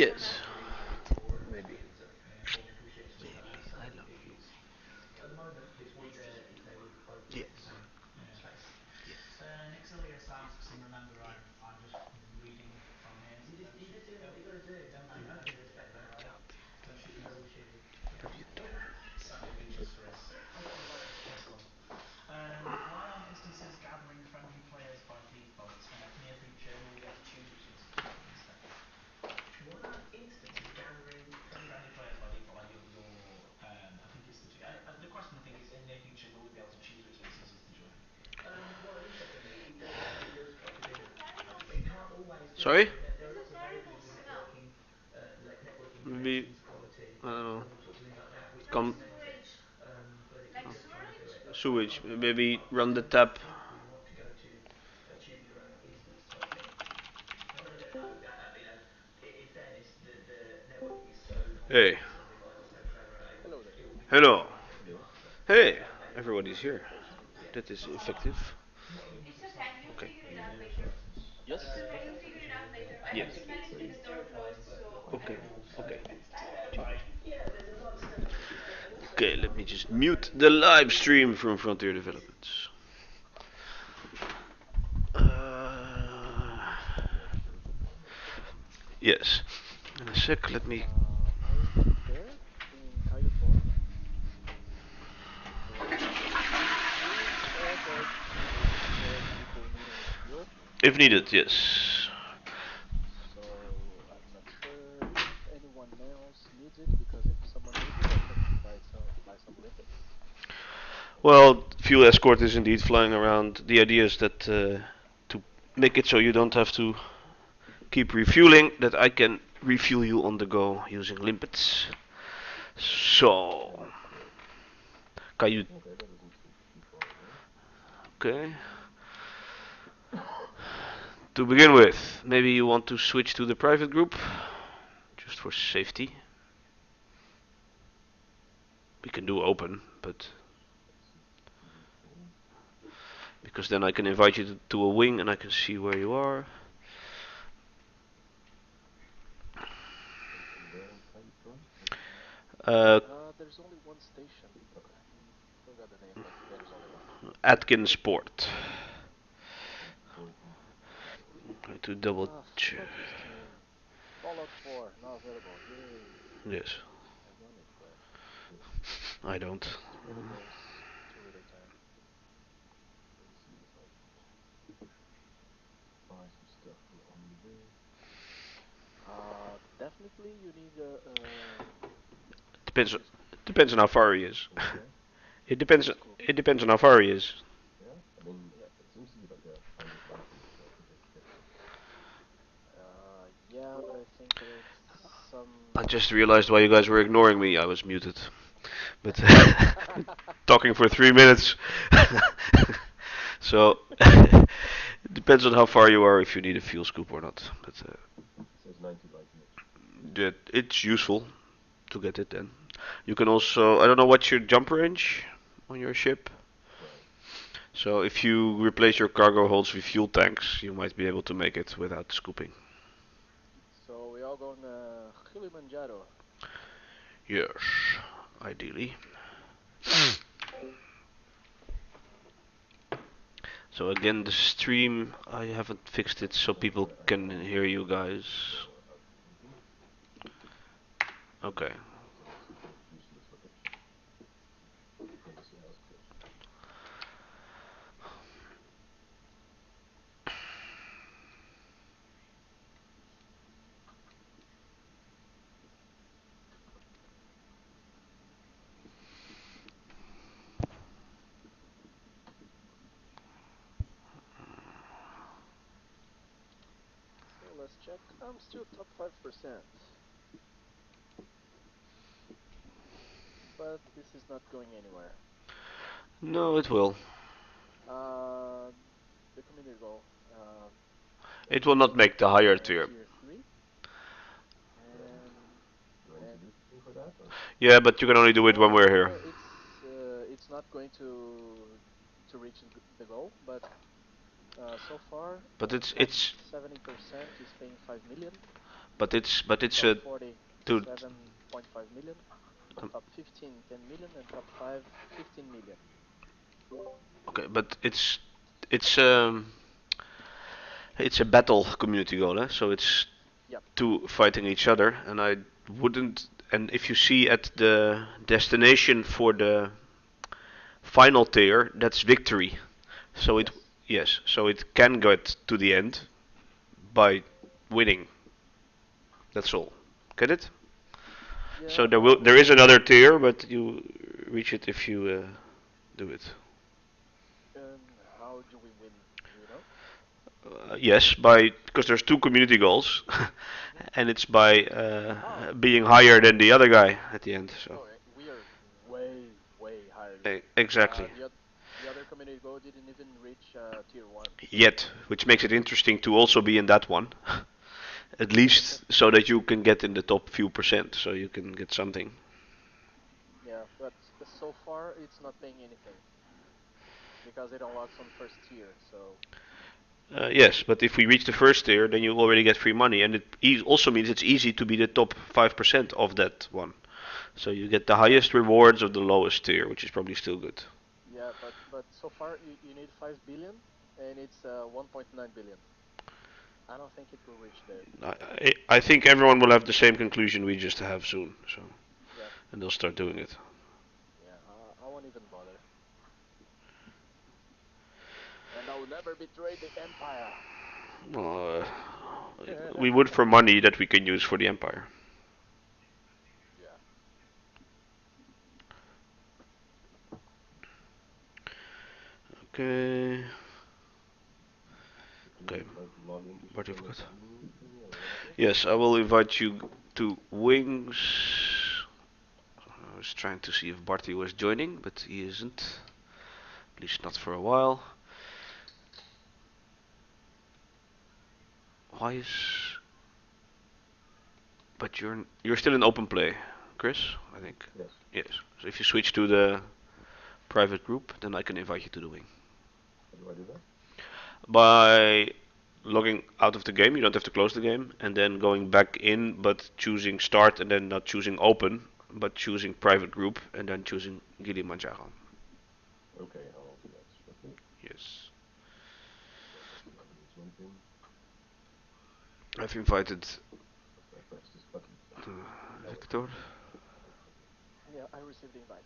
Yes. Maybe. I love you. Yes. Yes. What have you done? Sorry? Maybe, I don't know. Come. Sewage. Maybe run the tap. Hey. Hello there. Hello. Hello. Hey. Everybody's here. That is effective. Okay. Yes. Yes. Okay. Okay. Okay, let me just mute the live stream from Frontier Developments. Uh, yes. In a sec, let me. I'm there in Kayo 4. So you said that there are people needing fuel. If needed, yes. So I'm not sure if anyone else needs it because if someone needs it, I can buy some limpets. Well, fuel escort is indeed flying around. The idea is that to make it so you don't have to keep refueling, that I can refuel you on the go using limpets. So, can you? Okay, that isn't too far away. Okay. To begin with, maybe you want to switch to the private group, just for safety. We can do open, but because then I can invite you to a wing and I can see where you are. And where in Kayo would it be? Uh, There's only one station. okay. I forgot the name, but there's only one. Atkinsport. Transport in Try to double check. Focus team. Fallout 4 now available. Yay! Yes, I want it, but I don't. it really goes too little time. Let me see if I can buy some stuff for on the way. Definitely you need a Depends. fuel scoop. Depends on how far he is. What's that? It A depends. fuel scoop. It depends on how far he is. Yeah? I mean, it seems to be like a private license, so I think I can get there. Yeah, but I think it's I some. just realized why you guys were ignoring me. I was muted, but talking for 3 minutes. So it depends on how far you are if you need a fuel scoop or not. But It says 90 light years. that it's useful to get it then. You can also, I don't know what's your jump range on your ship. 12. So if you replace your cargo holds with fuel tanks, you might be able to make it without scooping. So we all going to Kilimanjaro. Yes, ideally. So again, the stream, I haven't fixed it so Oh, people I can found hear you something guys. for Outwooden. Okay. So it's a very useless location. Privacy house close. So let's check. I'm still top 5%, but this is not going anywhere. No, it will. Uh, the community goal. It Let's will not make the higher tier. tier 3, and Do I need to and do something for that, or? Yeah, but you can only do it when no, we're here. it's not going to reach the goal, but So far, But top 70% is paying 5 million, it's top a 40 to 7.5 million, um, top 15 10 million, and top 5 15 million. okay, but it's um it's a battle community goal, eh? So it's Yep. two fighting each other, and I wouldn't. And if you see at the destination for the final tier, that's victory. So it Yes. yes, so it can get to the end by winning. That's all. Get it? So Yeah. there is another tier, but you reach it if you do it. And how do we win? Do you know? Yes, by because there's two community goals, Hmm. and it's by Oh. being higher than the other guy at the end. So Oh, we are way higher than. exactly. The other community goal didn't even reach tier one. Yet, which makes it interesting to also be in that one, at least so that you can get in the top few percent, so you can get something. Yeah, but so far it's not paying anything because it unlocks on first tier. So Yes, but if we reach the first tier, then you already get free money, and it also means it's easy to be the top 5% of that one. So you get the yeah, highest rewards of the lowest tier, which is probably still good. yeah, but so far you need 5 billion and it's 1.9 billion. I don't think it will reach there. I think everyone will have the same conclusion we just have soon, so Yeah, and they'll start doing it. yeah, I won't even bother. And I will never betray the empire. Well, Yeah. we would for money that we can use for the empire. Okay. Can Okay. you try to log into What have some we got? admin thing or whatever? Yes, I will invite you to Wings. I was trying to see if Barty was joining, but he isn't. At least not for a while. Why is? But you're still in open play, Chris. I think. Yes. Yes. So if you switch to the private group, then I can invite you to the wing. How do I do that? By logging out of the game, you don't have to close the game, and then going back in, but choosing start and then not choosing open, but choosing private group and then choosing Gilimanjaro. Okay, I'll do that shortly. Yes. It's waiting. I've invited I press this button. Victor. Yeah, I received the invite.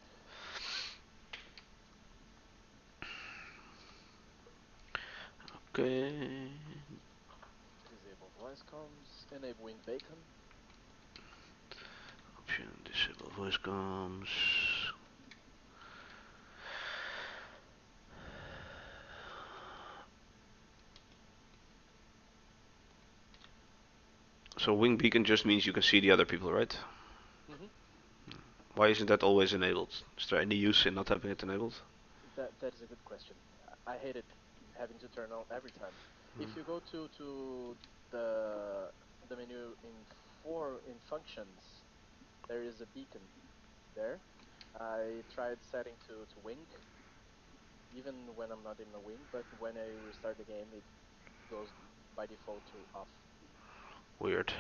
Okay. Disable voice comms, enabling bacon. Option disable voice comms. So wing beacon just means you can see the other people, right? Hmm. Why isn't that always enabled? Is there any use in not having it enabled? That is a good question. I hate it having to turn on every time. If you go to the the menu in functions, there is a beacon there. I tried setting to wing, even when I'm not in the wing, but when I restart the game, it goes by default to off. Weird.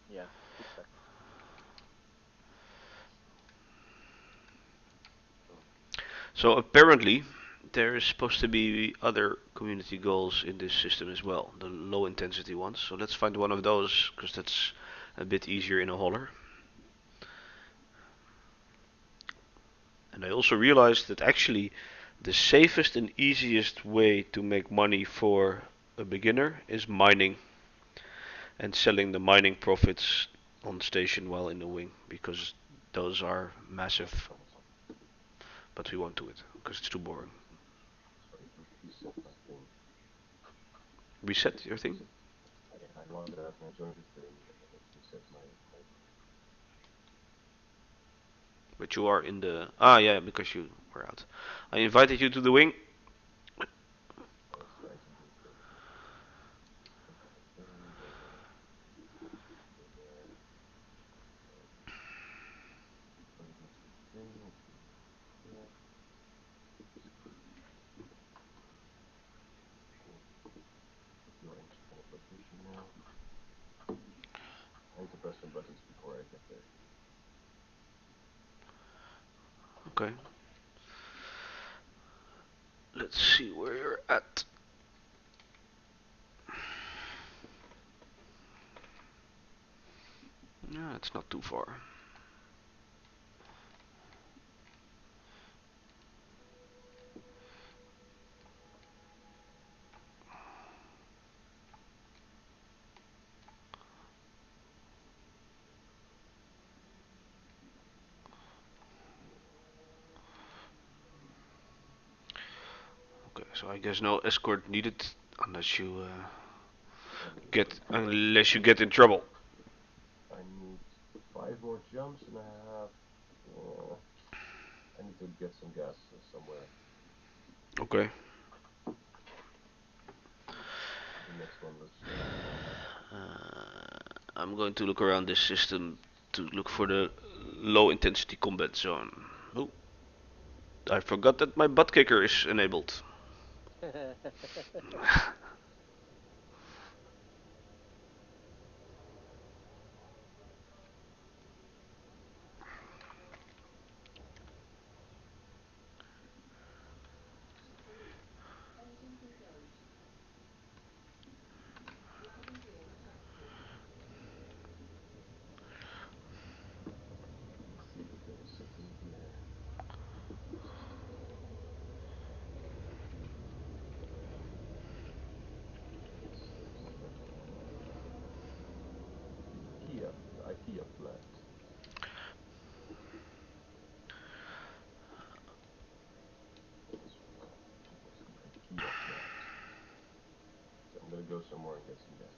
Yeah, it sucks. So apparently there is supposed to be other community goals in this system as well, the low intensity ones. So let's find one of those because that's a bit easier in a holler. And I also realized that actually the safest and easiest way to make money for a beginner is mining and selling the mining profits on station while in the wing because those are massive. But we won't do it because it's too boring. Sorry, I have to reset my thing. Reset your thing? I logged out and I joined the thing and then it reset my But you are in the. Ah, yeah, because you were out. I invited you to the wing. I was trying to do things. Go there. Go there. Trying to do the thing. Here. that. Yeah, it's not too far. Okay, so I guess no escort needed unless you get in trouble. I need 5 more jumps and I have. I need to get some gas somewhere. Okay. The next one looks. I'm going to look around this system to look for the low intensity combat zone. Oh, I forgot that my butt kicker is enabled. Let's see if there's something here. IKEA, the IKEA plant. Where's the IKEA plant? So I'm gonna go somewhere and get some gas.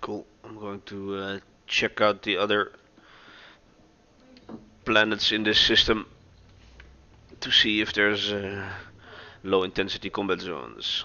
Cool. I'm going to check out the other planets in this system to see if there's low intensity combat zones.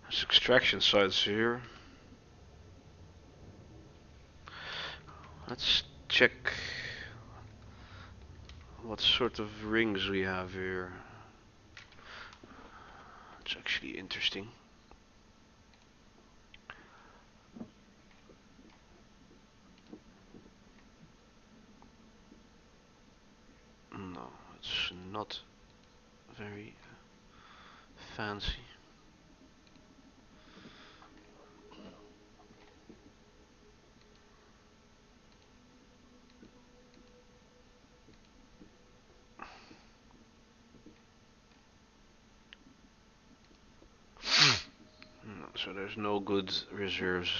There's extraction sites here. Let's check what sort of rings we have here. It's actually interesting. No, it's not very fancy. No, so there's no good reserves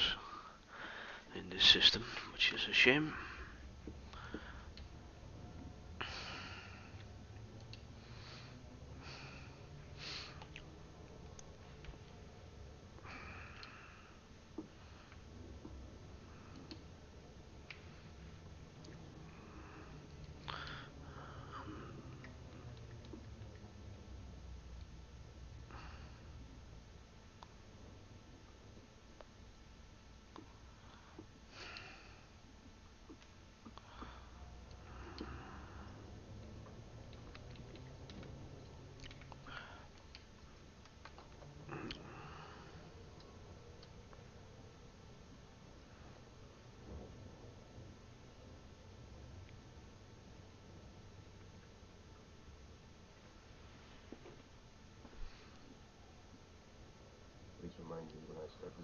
in this system, which is a shame.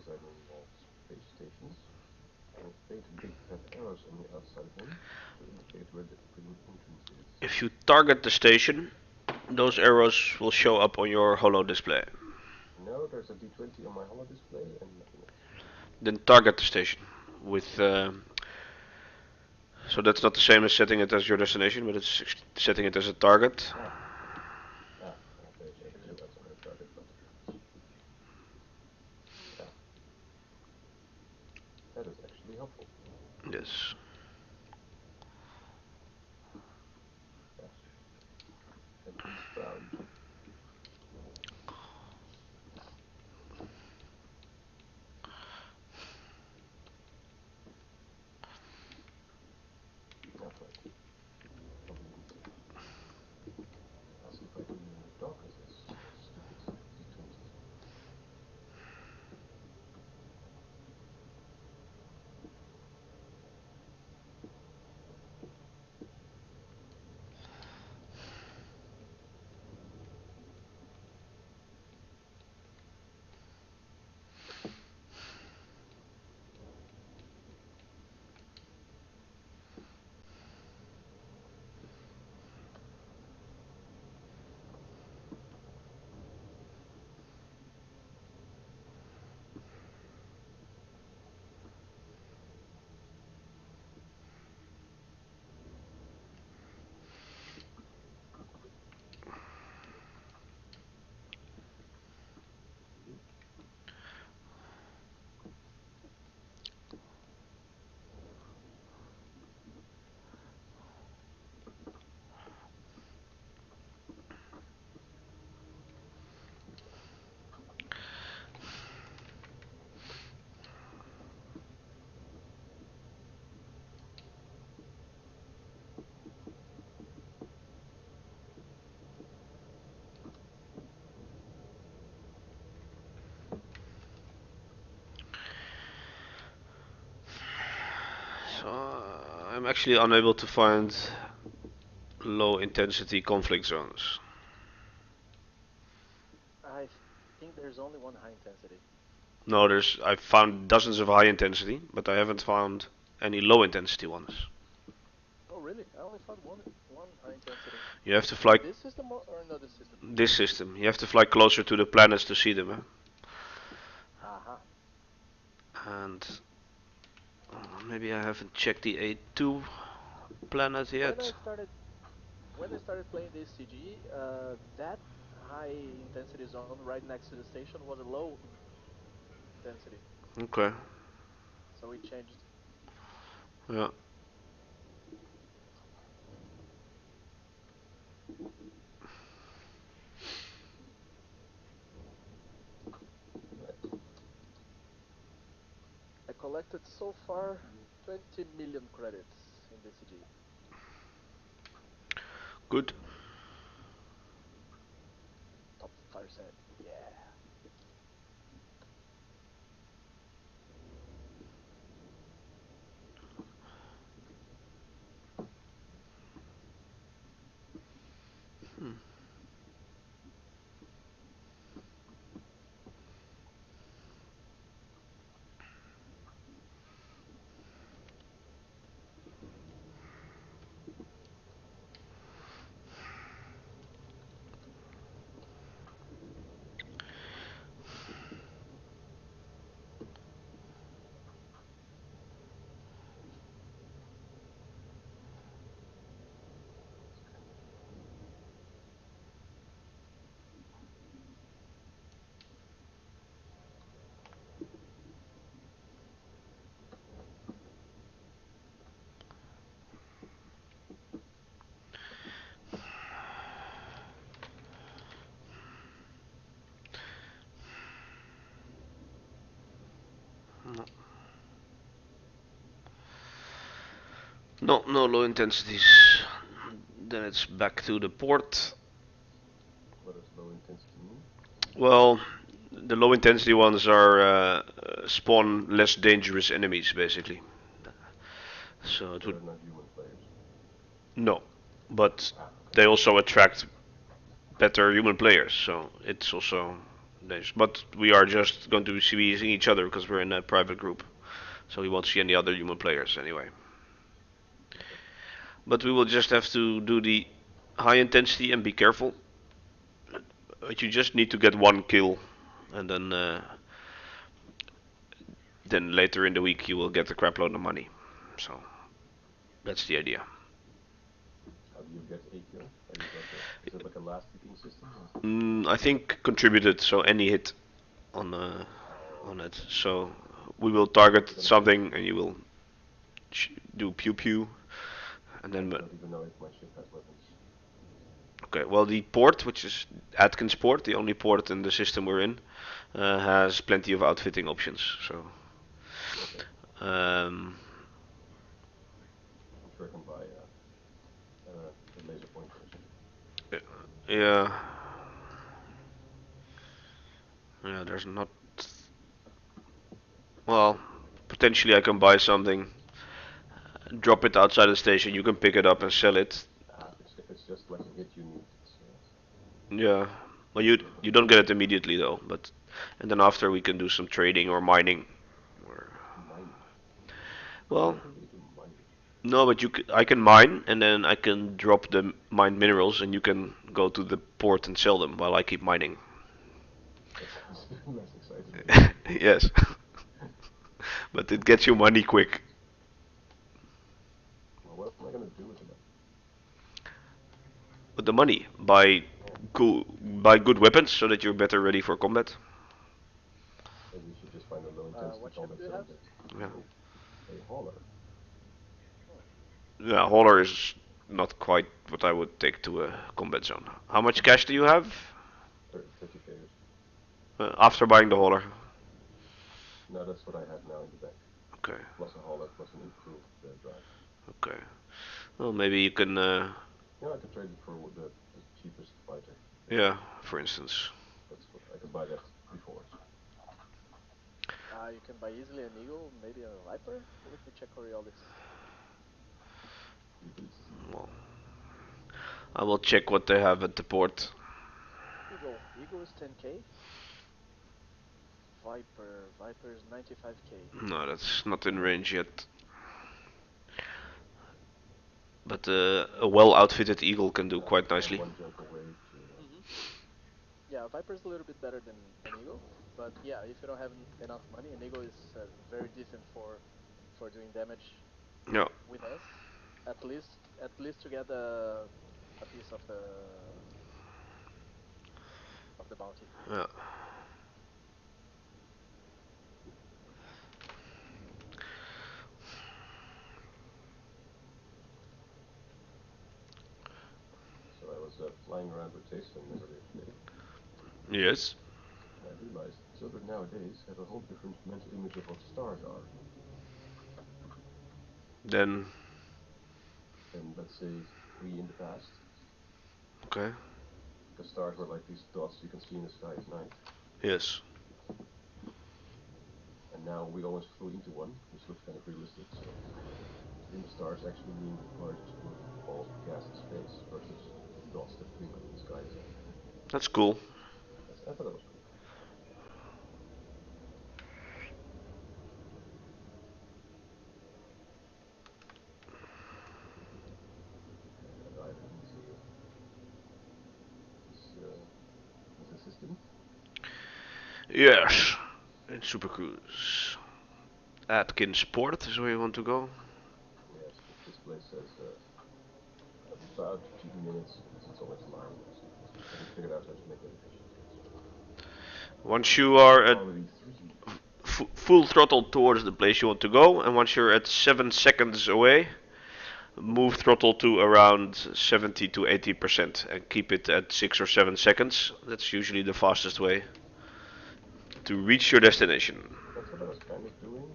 driving space stations. And paint big red arrows on the outside of them to indicate where the prison entrance is. If you target the station, those arrows will show up on your holo display. No, there's a D20 on my holo display and nothing else. Then target the station with. So that's not the same as setting it as your destination, but it's setting it as a target. Okay, check it out on the target button. Yeah. That is actually helpful. Yes. Yes. And he's proud. Not right. Probably need to. I'll see if I can dock this stupid D20. So I'm actually unable to find low intensity conflict zones. I think there's only one high intensity. No, I've found dozens of high intensity, but I haven't found any low intensity ones. Oh really? I only found one high intensity. You have to fly This system or another system? this system. You have to fly closer to the planets to see them. Aha. And maybe I haven't checked the A2 planet yet. When I started playing this CG, that high intensity zone right next to the station was a low intensity. Okay. So we changed. Yeah. I collected so far 20 million credits in the CG. Good. Top fire set. Yeah. Hmm. No, no low intensities. Then it's back to the port. What does low intensity mean? Well, the low intensity ones are spawn less dangerous enemies, basically. So it They're would not human players. no, but Okay. they also attract better human players. So it's also But we are just going to be seeing each other because we're in a private group, so we won't see any other human players anyway. But we will just have to do the high intensity and be careful. But you just need to get one kill, and then later in the week you will get a crap load of money. So that's the idea. How do you get a kill? Is it like a last hitting system? I think contributed, so any hit on Oh, on it. So we will target something, and you will do pew pew, and I then. don't even know if my ship has weapons. Okay, well the port, which is Atkins port, the only port in the system we're in, has plenty of outfitting options. So. Okay. Um, I'm sure I can buy a laser pointer or something. yeah, yeah. There's not. Well, potentially I can buy something, drop it outside the station. You can pick it up and sell it. If it's just like a hit you need, it's Yeah. Well, you don't get it immediately though, but and then after we can do some trading or mining. Or, mining. How well, can we do mining? no, but I can mine and then I can drop the mined minerals and you can go to the port and sell them while I keep mining. That sounds less exciting maybe. Yes. But it gets you money quick. Well, what am I gonna do with the money? With the money, buy Yeah, buy good weapons so that you're better ready for combat. maybe we should just find a low intensity What ship combat do you zone have? there. Yeah. Oh, a hauler. Oh, Yeah, hauler is not quite what I would take to a combat zone. How much cash do you have 30 figures. after buying the hauler? No, that's what I have now in the bank. Okay, Plus a hauler, plus an improved drive. okay. Well, maybe you can, Yeah, I could trade it for the cheapest fighter. yeah, for instance. That's what I could buy that before. So. you can buy easily an Eagle, maybe a Viper. Let me check Coriolis. Let's see. Well, I will check what they have at the port. Eagle is 10k. Viper is 95k. No, that's not in range yet. But a well outfitted eagle can do quite I'm nicely. one junk away to. Mm-hmm. Yeah, Viper is a little bit better than an Eagle, but yeah, if you don't have enough money, an Eagle is very decent for doing damage Yeah, with us. At least to get a piece of the bounty. yeah. So I was flying around with Jason earlier today, Yes. and I realized children nowadays have a whole different mental image of what stars are. Then, And let's say we in the past, okay. because stars were like these dots you can see in the sky at night. Yes. And now we always flew into one, which looks kind of realistic. So in the stars actually mean large explosive balls of gas in space versus dots that twinkle in the sky. So That's cool. I thought that was cool. And I dive into this assistant. Yes. In Super Cruise. Atkins Port is where you want to go. Yes, this display says about 2 minutes because it's always lying. So I haven't figured out how to make that efficient yet. So. Once you are at Already 3. full throttle towards the place you want to go, and once you're at 7 seconds away, move throttle to around 70 to 80% and keep it at 6 or 7 seconds. That's usually the fastest way to reach your destination. That's what I was kind of doing.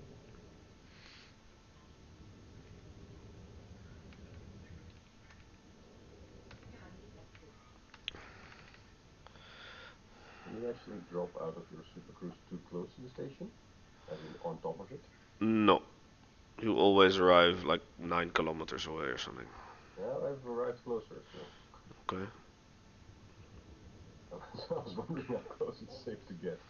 Can you actually drop out of your Super Cruise too close to the station? As in on top of it? No, you always arrive like 9 kilometers away or something. Yeah, I've arrived closer, so. Okay. So I was wondering how close it's safe to get.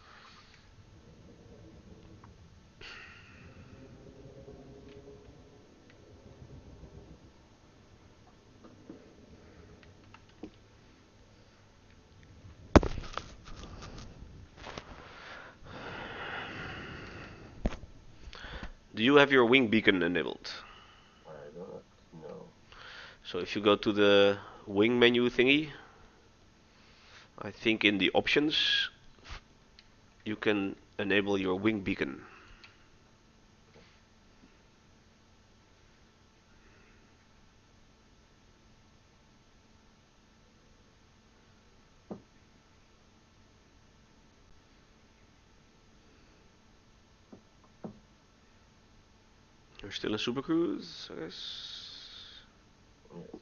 Do you have your wing beacon enabled? I don't know. So if you go to the wing menu thingy, I think in the options you can enable your wing beacon. You're still in Super Cruise, I guess. Yes.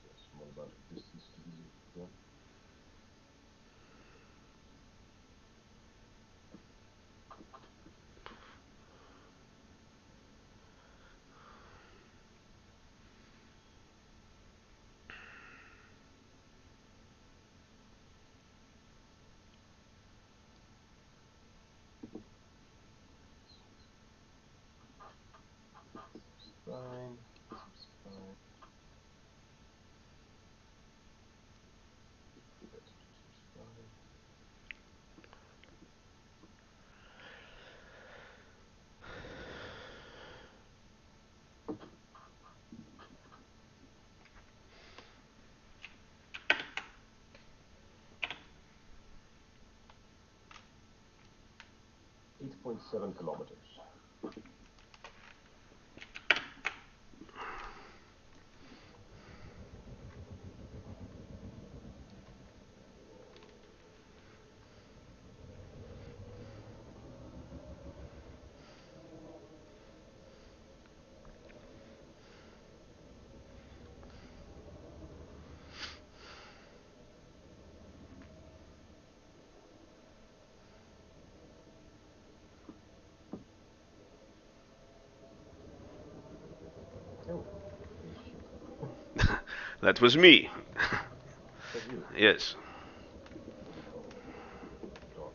It's a small amount of distance to be done. Seems fine. Seems fine. That seems fine. .7 kilometers. Oh, a ship. That was me. That you? Yes. Oh, dog.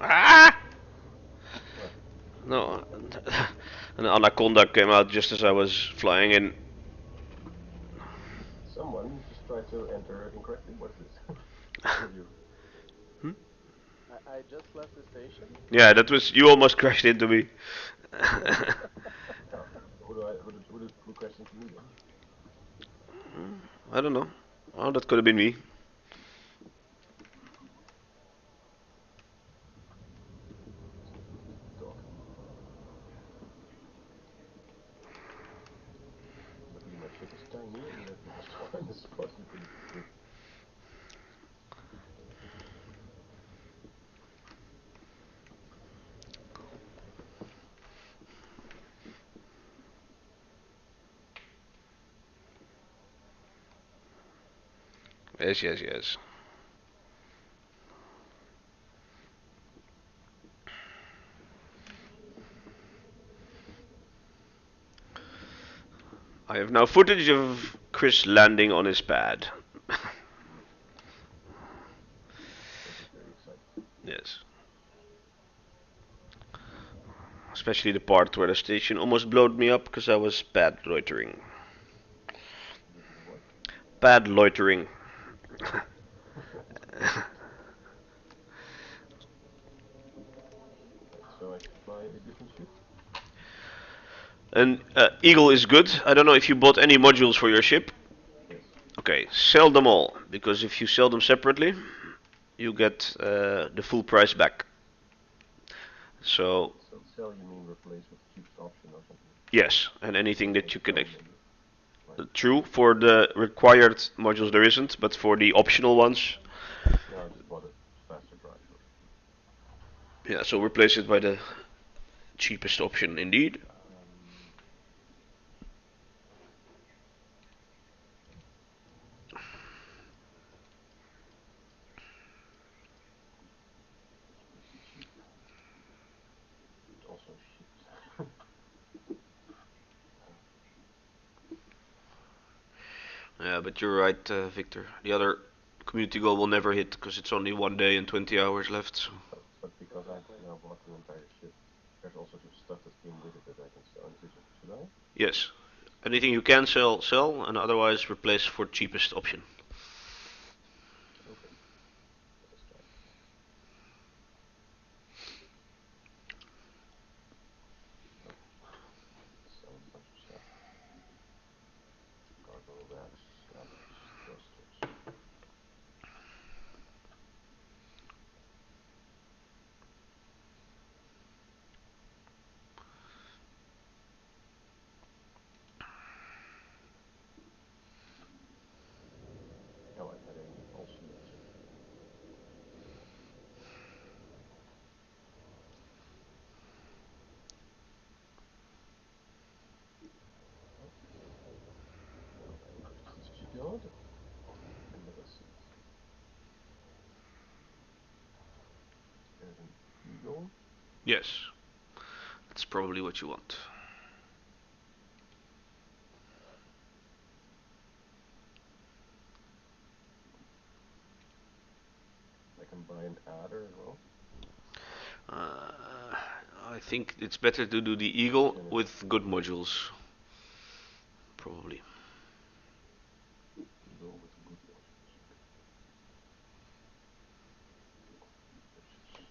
Ah! What? No, an anaconda came out just as I was flying in. Someone just tried to enter incorrectly. What is this? Were you? Hmm? I just left the station. Yeah, that was you almost crashed into me. Oh, who crashed into me then? I don't know. Oh, that could have been me. Dog. Luckily my ship is tiny and I can just find the spot pretty quick. Yes, yes, yes. I have now footage of Chris landing on his pad. That is very exciting. Yes. Especially the part where the station almost blowed me up because I was pad loitering. You did what? Pad loitering. Right, so I should fly a different ship? And Eagle is good. I don't know if you bought any modules for your ship. Yes. Okay, sell them all, because if you sell them separately, you get the full price back. So So sell, you mean replace with the cheapest option or something? yes, and anything that you can. Like, True, for the required modules there isn't, but for the optional ones, no, I just bought a faster drive or something. yeah. So replace it by the cheapest option, indeed. Pretty cheap. Also shit. Yeah, but you're right, Victor. The other community goal will never hit because it's only 1 day and 20 hours left. So. But because I've Exactly. now bought an entire ship, there's all sorts of stuff that came with it that I can sell in the future. Should I? Yes, anything you can sell, sell, and otherwise replace for cheapest option. Okay. Let's try it. Oh, sell a bunch of stuff. Cargo racks, scanners, thrusters. Oh, I had a pulse laser. Oh, now I purchased this shipyard. And let us see. There's an eagle. Yes, that's probably what you want. I can buy an adder as well. I think it's better to do the Eagle with good modules. Probably. Eagle with good modules. Purchase.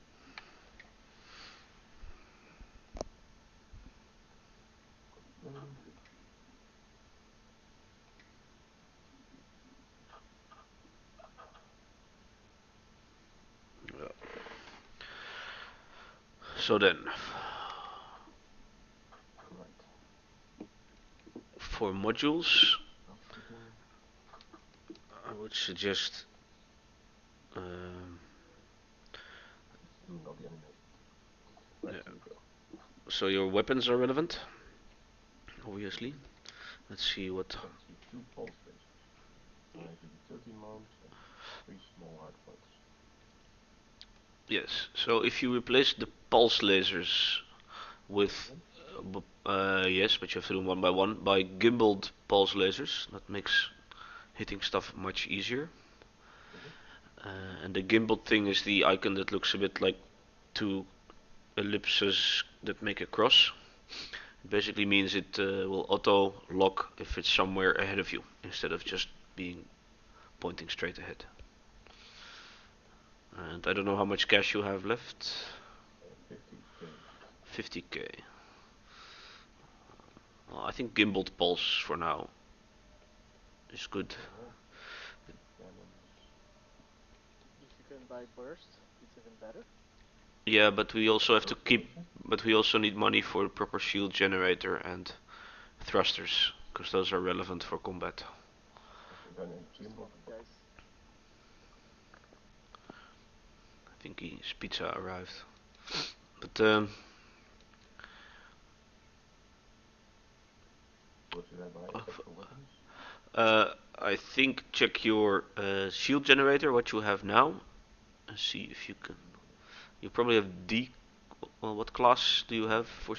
Confirm. Yeah. So then, Right. for modules, Outfitting. I would suggest. Um, Not the animated. Right, yeah. here we go. So your weapons are relevant, obviously. Let's see what. Let's see, 2 pulse lasers, 5 ED-30 mounts, and 3 small hardpoints. Yes. So if you replace the pulse lasers with, yes, but you have to do them one by one by gimbaled pulse lasers. That makes hitting stuff much easier. And the gimbal thing is the icon that looks a bit like two ellipses that make a cross. It basically means it will auto lock if it's somewhere ahead of you instead of just being pointing straight ahead. And I don't know how much cash you have left. 50k. 50k. Well, I think gimbaled pulse for now is good. Cannons. If you can buy burst, it's even better. Yeah, but we also have to keep. But we also need money for the proper shield generator and thrusters, because those are relevant for combat. Then a Just gimbal. waiting, guys. I think his pizza arrived. But What should I buy except for weapons? I think check your shield generator, what you have now, and see if you can. You probably have D. Well, what class do you have for?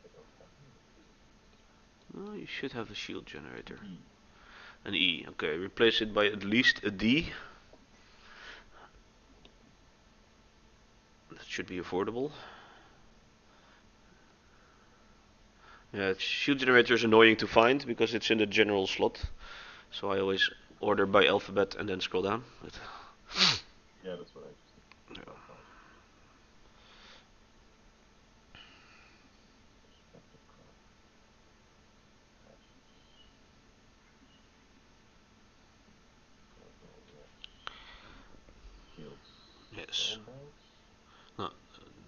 I don't have Oh, you should have a shield generator. E. An E. Okay, replace it by at least a D. That should be affordable. Yeah, shield generator is annoying to find because it's in the general slot. So I always order by alphabet and then scroll down. But Yeah, that's what Yes. Down bounce. No,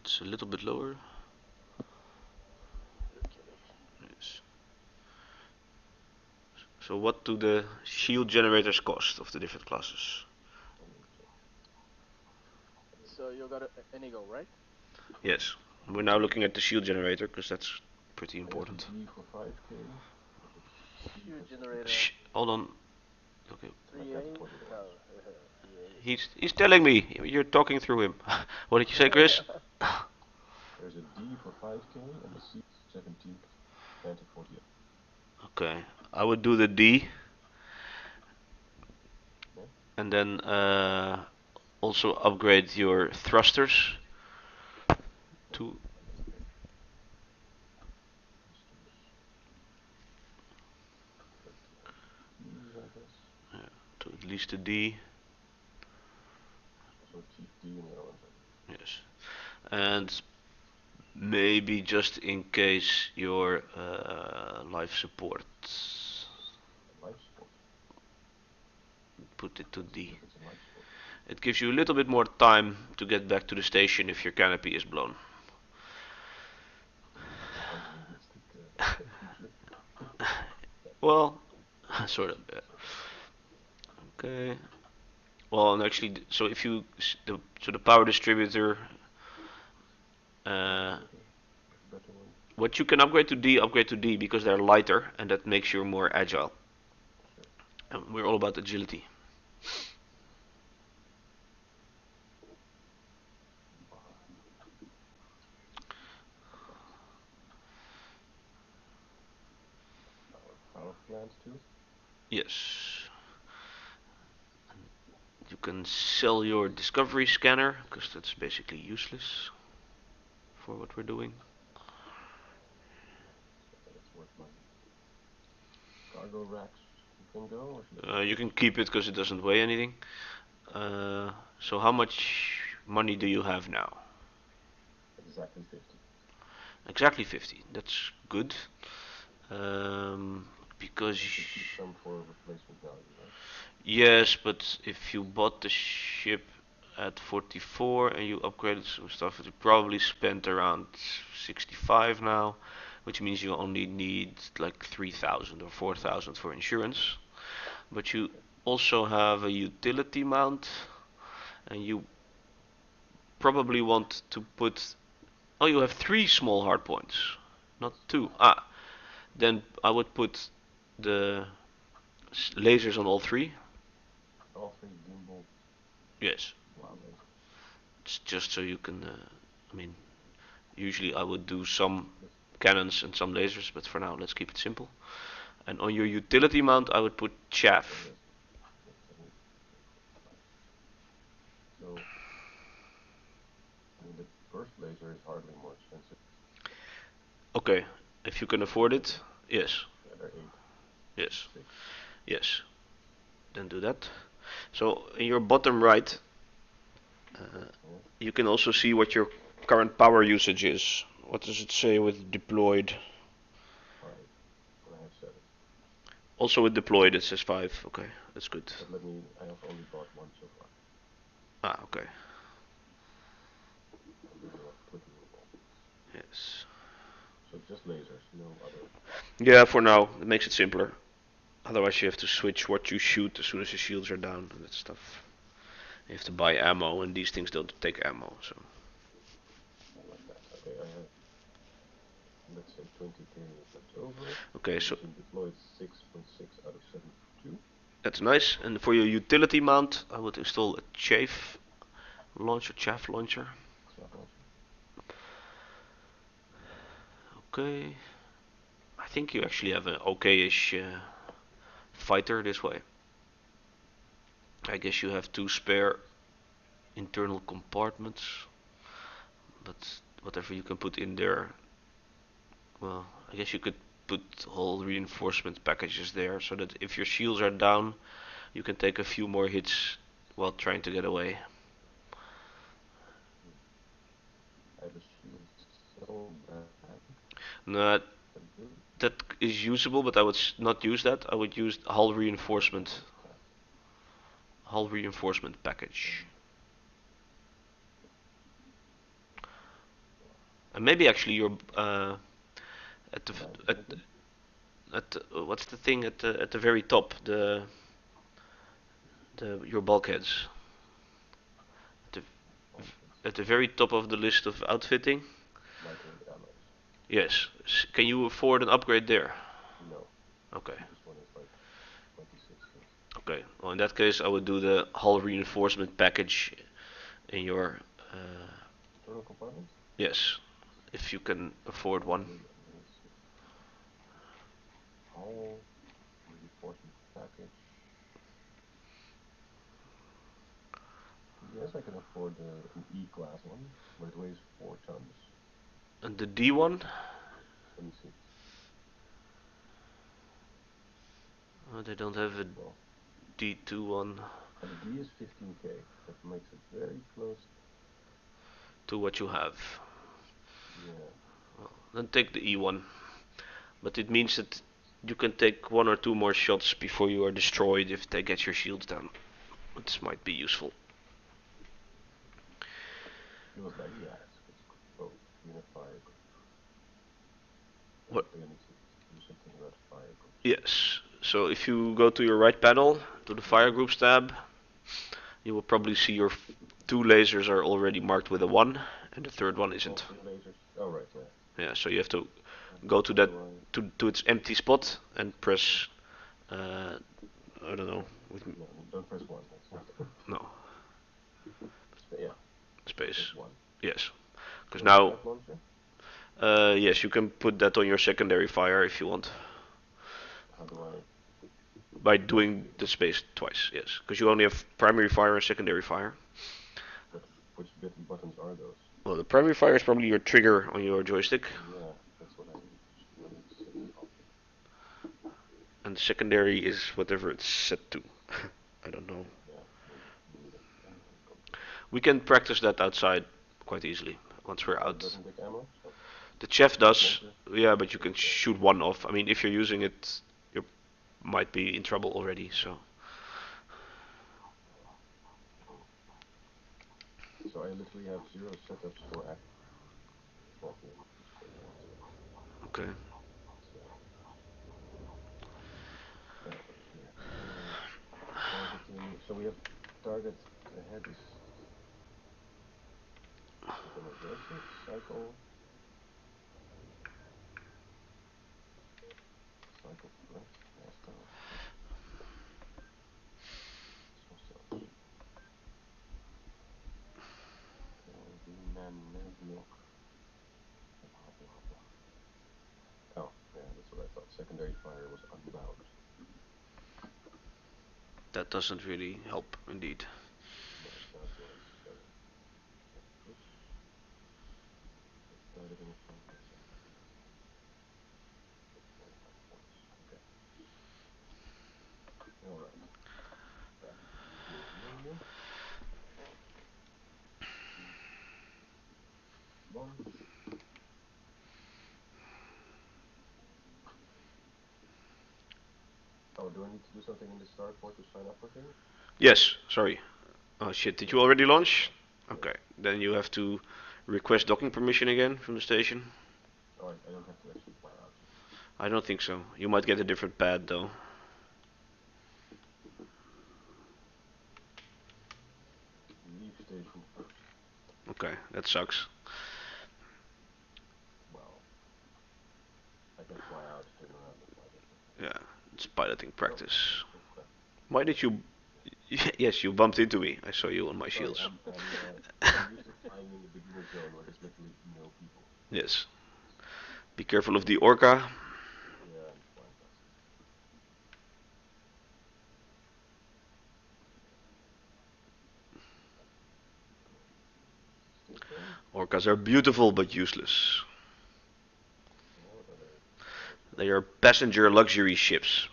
it's a little bit lower. Okay. Yes. So what do the shield generators cost of the different classes? Let me check. So you got an eagle, right? Yes. We're now looking at the shield generator because that's pretty There's important. the D for 5k. Shield generator. Hold on. Okay. 3A. That's 20 No, dollars. 3A. He's telling me. You're talking through him. What did you say, Chris? There's a D for 5k and a C 17 and a 48. Okay. I would do the D. Yeah. And then also upgrade your thrusters to E's, I guess. to at least a D. So keep D in the other ones. Yes. And maybe just in case your life support, Life support. put it to D. If it's a life support. It gives you a little bit more time to get back to the station if your canopy is blown. Unrealistic future. Well, sort of. Yeah. Okay. Well, and actually, so if you so the power distributor, Okay. Better one. what you can upgrade to D because they're lighter, and that makes you more agile. Sure. And we're all about agility. Power plant too. Yes. You can sell your discovery scanner because that's basically useless for what we're doing. It's worth money. Cargo racks. You can go. Or You can keep it because it doesn't weigh anything. So how much money do you have now? exactly 50. Exactly 50. That's good. Um, because You should keep some for replacement value, right? yes, but if you bought the ship at 44 and you upgraded some stuff, you probably spent around 65 now, which means you only need like 3,000 or 4,000 for insurance. But you also have a utility mount, and you probably want to put. Oh, you have three small hard points, not two. Ah, then I would put the lasers on all three. All three gimbal. Yes. Wow, laser. It's just so you can. I mean, usually I would do some cannons and some lasers, but for now let's keep it simple. And on your utility mount, I would put chaff. So, I mean, the first laser is hardly more expensive. Okay, if you can afford it, yes, Yeah, they're 8, yes, 6. yes. Then do that. So in your bottom right, Yeah. you can also see what your current power usage is. What does it say with deployed? 5. And I have 7. Also with deployed, it says 5. Okay, that's good. But let me, I have only bought one so far. Ah, okay. I'm doing a lot of clicking with that. Yes. So just lasers, no other. Yeah, for now, it makes it simpler. Otherwise, you have to switch what you shoot as soon as your shields are down and that stuff. You have to buy ammo, and these things don't take ammo, so. Like that. Okay, I have, let's say 20k left over. Okay, I'm so using deployed 6.6 out of 72. that's nice. And for your utility mount, I would install a chaff launcher. Chaff launcher. Okay. I think you actually have an okay-ish fighter this way. I guess you have two spare internal compartments, but whatever you can put in there, well, I guess you could put whole reinforcement packages there so that if your shields are down, you can take a few more hits while trying to get away. I have a shield cell bag. No, that is usable, but I would not use that. I would use hull reinforcement package. And maybe actually you're at the at Right. at what's the thing at the very top, the your bulkheads. At the, at the very top of the list of outfitting. Lightweight alloys. Yes. Can you afford an upgrade there? No. Okay. Cheapest one is like 26 cents. Okay. Well, in that case, I would do the hull reinforcement package in your. Internal compartment? Yes, if you can afford one. Let me see. Hull reinforcement package. Yes, I can afford an E-class one, but it weighs 4 tons. And the D one? Let me see. Oh, they don't have a Well, D2 one and the D is 15k. That makes it very close. to what you have. Yeah. Well, then take the E one. But it means that you can take one or two more shots before you are destroyed if they get your shields down. This might be useful. Feels like, yeah, it's both unit fire group. What? Actually, I need to do something about fire groups. Yes. So if you go to your right panel, to the fire groups tab, you will probably see your two lasers are already marked with a 1, and the third one All isn't. 3 lasers. Oh, right, yeah. Yeah, so you have to And go to how that do I... to its empty spot and press I don't know with No, don't press 1. That's not... no yeah, space. press 1. Yes, because now Rocket launcher? yes, you can put that on your secondary fire if you want How do I... by Press doing 2. the space twice. Yes, because you only have primary fire and secondary fire. But which buttons are those? Well, the primary fire is probably your trigger on your joystick, Yeah, that's what I need to set it off. and the secondary is whatever it's set to. I don't know. Yeah, maybe that's control. We can practice that outside quite easily once we're Oh, it out. doesn't take ammo? So The chef does, launcher? yeah, but you can Okay. shoot one off. I mean, if you're using it, you might be in trouble already. So So I literally have 0 setups for act. Well, yeah, just put it once. okay. So, what is here? Targeting. So we have target ahead is on a joystick, cycle first, hairstyle. So, Nanevlok. Oh, yeah, that's what I thought. Secondary fire was unbound. That doesn't really help, indeed. No, now do I set it? Push. Targeting focus. Points. Okay. Alright. Back to the main menu. Launch. Oh, do I need to do something in the start port to sign up for things? Yes, sorry. Oh shit, did you already launch? Yes. Okay, then you have to request docking permission again from the station. Oh, I don't have to actually fly out. I don't think so. You might get a different pad though. Leave station first. Okay, that sucks. Well, I can fly out, turn around and fly back in. Yeah, it's piloting practice. Oh, crap. Why did you? Yes, you bumped into me. I saw you on my Sorry, shields. I'm used to flying in the beginner zone where there's literally no people. Yes. Be careful of the orca. Yeah, I'm flying past it. Still going? Orcas are beautiful but useless. Yeah, what are they? They are passenger luxury ships.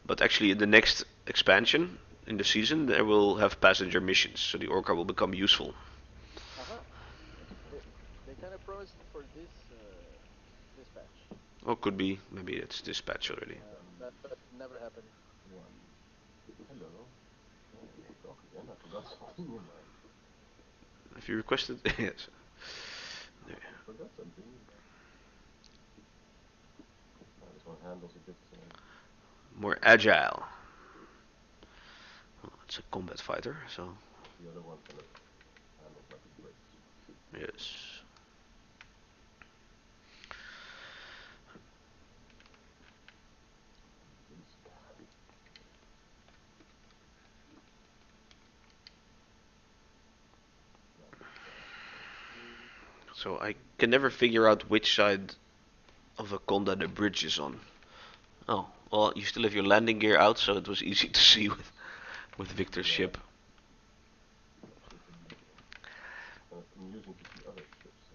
But actually, in the next expansion in the season, they will have passenger missions, so the orca will become useful. Uh-huh. They, they kind of promised it for this dispatch. Or could be, maybe it's dispatch already. But never happened. One. Hello. Oh, we'll talk again. I forgot something in my... Have you requested? Yes. forgot something. This one handles a bit. More agile. Oh, it's a combat fighter, so. The other one kind of handles like a brick. Yes. So I can never figure out which side of a Conda the bridge is on. Oh, well, you still have your landing gear out, so it was easy to see with Victor's ship. I'm using to see other ships.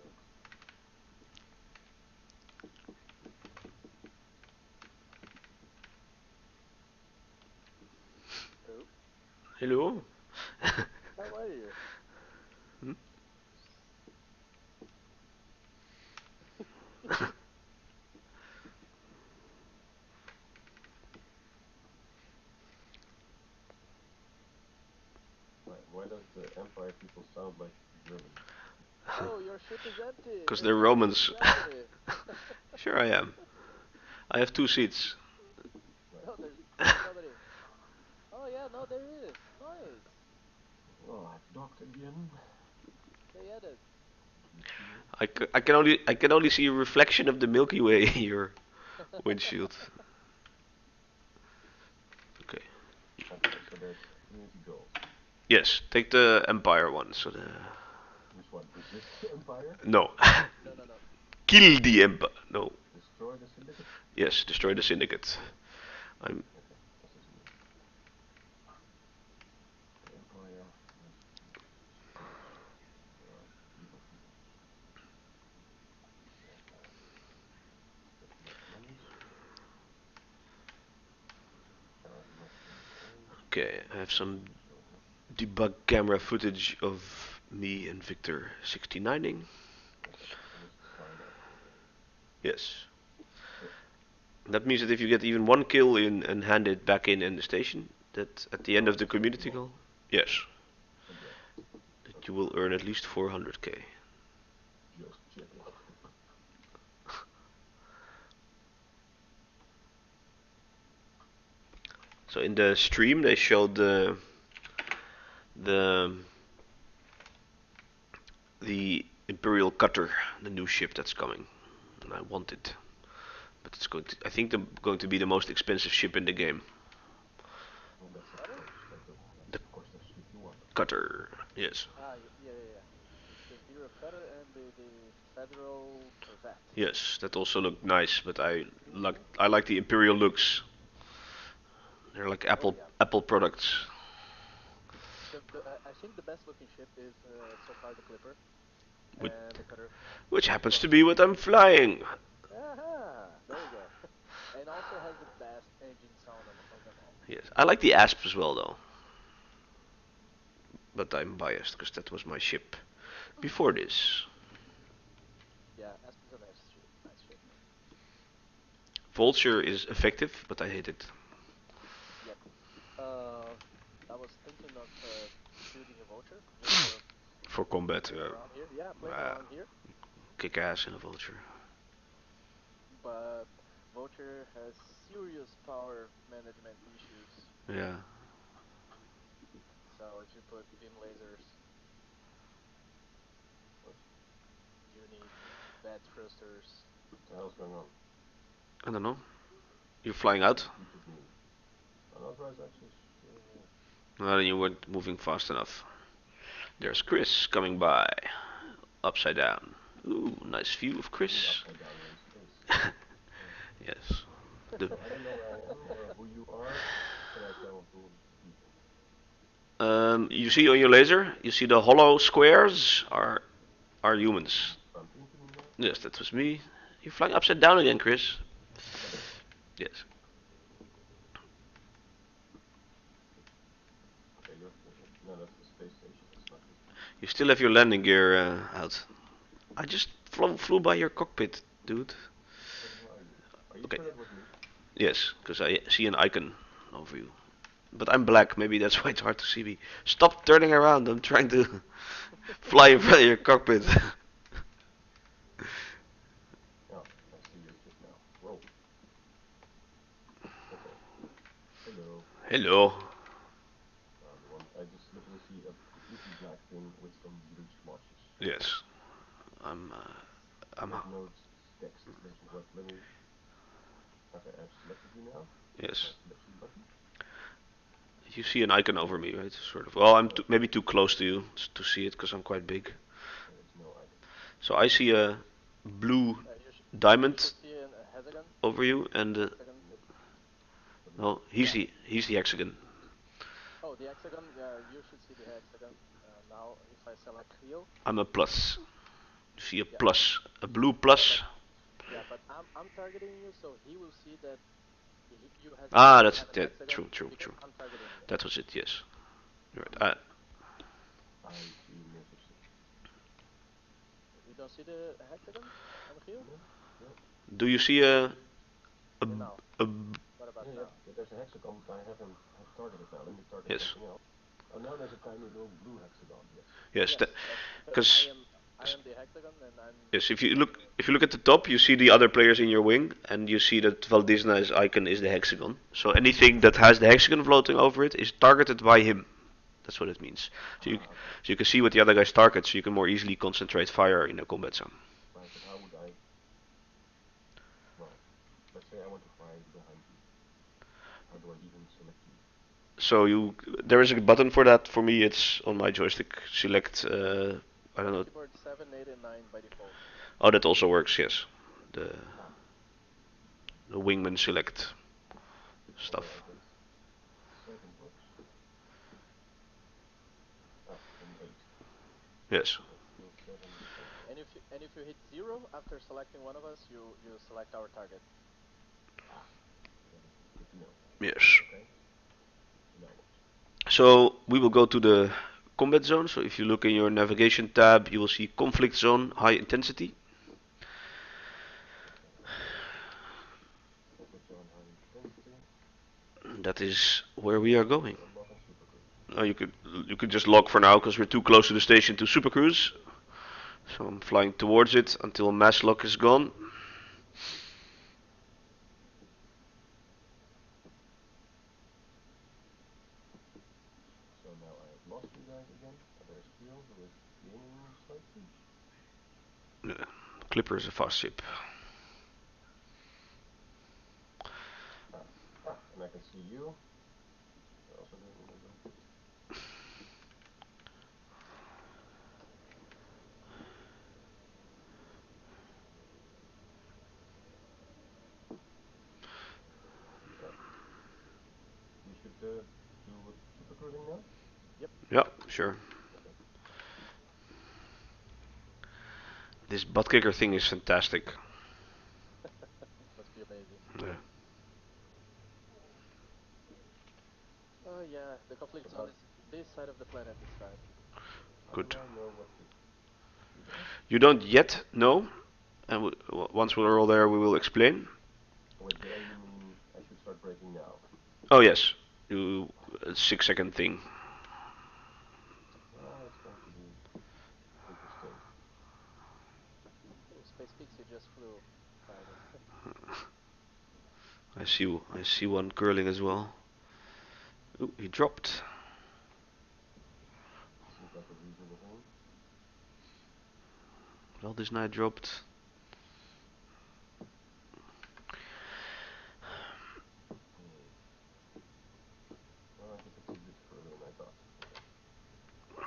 Hello. How are you? Hmm? Why does the Empire people sound like German? Oh, your ship is empty. Because they're Romans. Exactly. Sure I am. I have 2 seats. No, there's nobody. Oh yeah, no, there is. Nice. Oh, I've docked again. They added. I can only see a reflection of the Milky Way in your windshield. Okay. Okay, so there's community goals. Yes, take the Empire one. So the. Which one? Resist the Empire? No. No. Kill the Empire. No. Destroy the Syndicate? Yes, destroy the Syndicate. I'm. Okay, what's this mean? The Empire. Evil people. Okay, I have some debug camera footage of me and Victor 69ing. Yes. That means that if you get even 1 kill in and hand it back in the station, that at the end of the community goal, yes, that you will earn at least 400k. Just checking. So in the stream they showed the Imperial Cutter, the new ship that's coming, and I want it. But it's going to, I think, going to be the most expensive ship in the game. The Cutter, yes. Ah, yeah. It's the Imperial Cutter and the Federal Corvette. Yes, that also looked nice, but I like the Imperial looks. They're like Apple products. I think the best looking ship is so far the Clipper Which, and the Cutter. which happens to be what I'm flying. Aha! There you go. And also has the best engine sound of them all. Yes, I like the Asp as well though. But I'm biased because that was my ship before this. Yeah, Asp is a nice ship. Vulture is effective, but I hate it. Yep. I was thinking of building a Vulture For combat, around here. Yeah, playing around here. Kick ass in a Vulture. But Vulture has serious power management issues. Yeah. So if you put beam lasers, you need bad thrusters. What the hell's going on? I don't know. You're flying out? Unauthorized access? Well, then you weren't moving fast enough. There's Chris coming by. Upside down. Ooh, nice view of Chris. Upside down in space. Yes. I don't know where I am or who you are. Can I tell who You see on your laser, you see the hollow squares are humans. bumped into me now? Yes, that was me. You're flying upside down again, Chris. Yes. Okay, no, that's the space station. That's not this. You still have your landing gear out. I just flew by your cockpit, dude. Are you Okay. sure that was me? Yes, because I see an icon over you. But I'm black, maybe that's why it's hard to see me. Stop turning around, I'm trying to fly in front of your cockpit. Hello. The one I just literally see a completely black thing with some blue splotches. Yes. I'm There's no text. There's what? Let me. Okay, I've selected you now. yes. My selection button. You see an icon over me, right? Sort of. Well, I'm maybe too close to you to see it because I'm quite big. There's no icon. So I see a blue You diamond should see a hexagon. over you, and Hexagon. no, he's the hexagon. Oh, the hexagon. Yeah, you should see the hexagon. Now, if I select Rio, I'm a plus. You see a Yeah. plus, a blue plus. yeah, but I'm targeting you, so he will see that you has Ah, that's have it. an Yeah, hexagon true. because I'm targeting you. That was it. Yes. You're right. I see most of it. You don't see the hexagon on Rio? No. Do you see a Okay, now. a What about Yeah, now? there's a hexagon, but I haven't targeted now. Let me target yes? something else. Oh, now there's a tiny little blue hexagon. Yes. Yes. Yes, that's because 'Cause I am the hexagon and I'm. yes, if you look at the top, you see the other players in your wing, and you see that Valdisna's icon is the hexagon. So anything that has the hexagon floating over it is targeted by him. That's what it means. Okay. So you can see what the other guy's targets, so you can more easily concentrate fire in a combat zone. Right, but how would I? Well, let's say I want to fire behind you. How do I even select you? So there is a button for that. For me, it's on my joystick. Select. I don't know. Keyboard 7, 8, and 9 by default. Oh, that also works. Yes. The Ah. the wingman select stuff. I guess 7 works. Ah, and 8. Yes. But still 7 by default. And if you hit 0 after selecting one of us, you select our target. Ah, that is good to know. Yes. Okay. Now what? So we will go to the combat zone. So if you look in your navigation tab, you will see conflict zone, high intensity. Conflict zone high intensity. That is where we are going. Log on Supercruise. Oh, you could just log for now because we're too close to the station to Supercruise. So I'm flying towards it until mass lock is gone. So now I have lost you guys again. There's Phil who is gaining slightly. Clipper is a fast ship. And I can see you. You're also doing a little bit. We should do super cruising now. Yep. Yeah, sure. Okay. This butt kicker thing is fantastic. Must be amazing. Yeah. Oh yeah, the conflict zone is this side of the planet this time. How Good. do I know what to do there? You don't yet know, and once we're all there, we will explain. Oh, wait, there you mean I should start braking now? Oh yes, you a 6 second thing. Ah, it's going to be interesting. Oh, Space Pixie just flew, finally. I see one curling as well. Ooh, he dropped. Seems like a reasonable thing. Well, this night dropped. Well, I guess it's a bit further than I thought. Okay.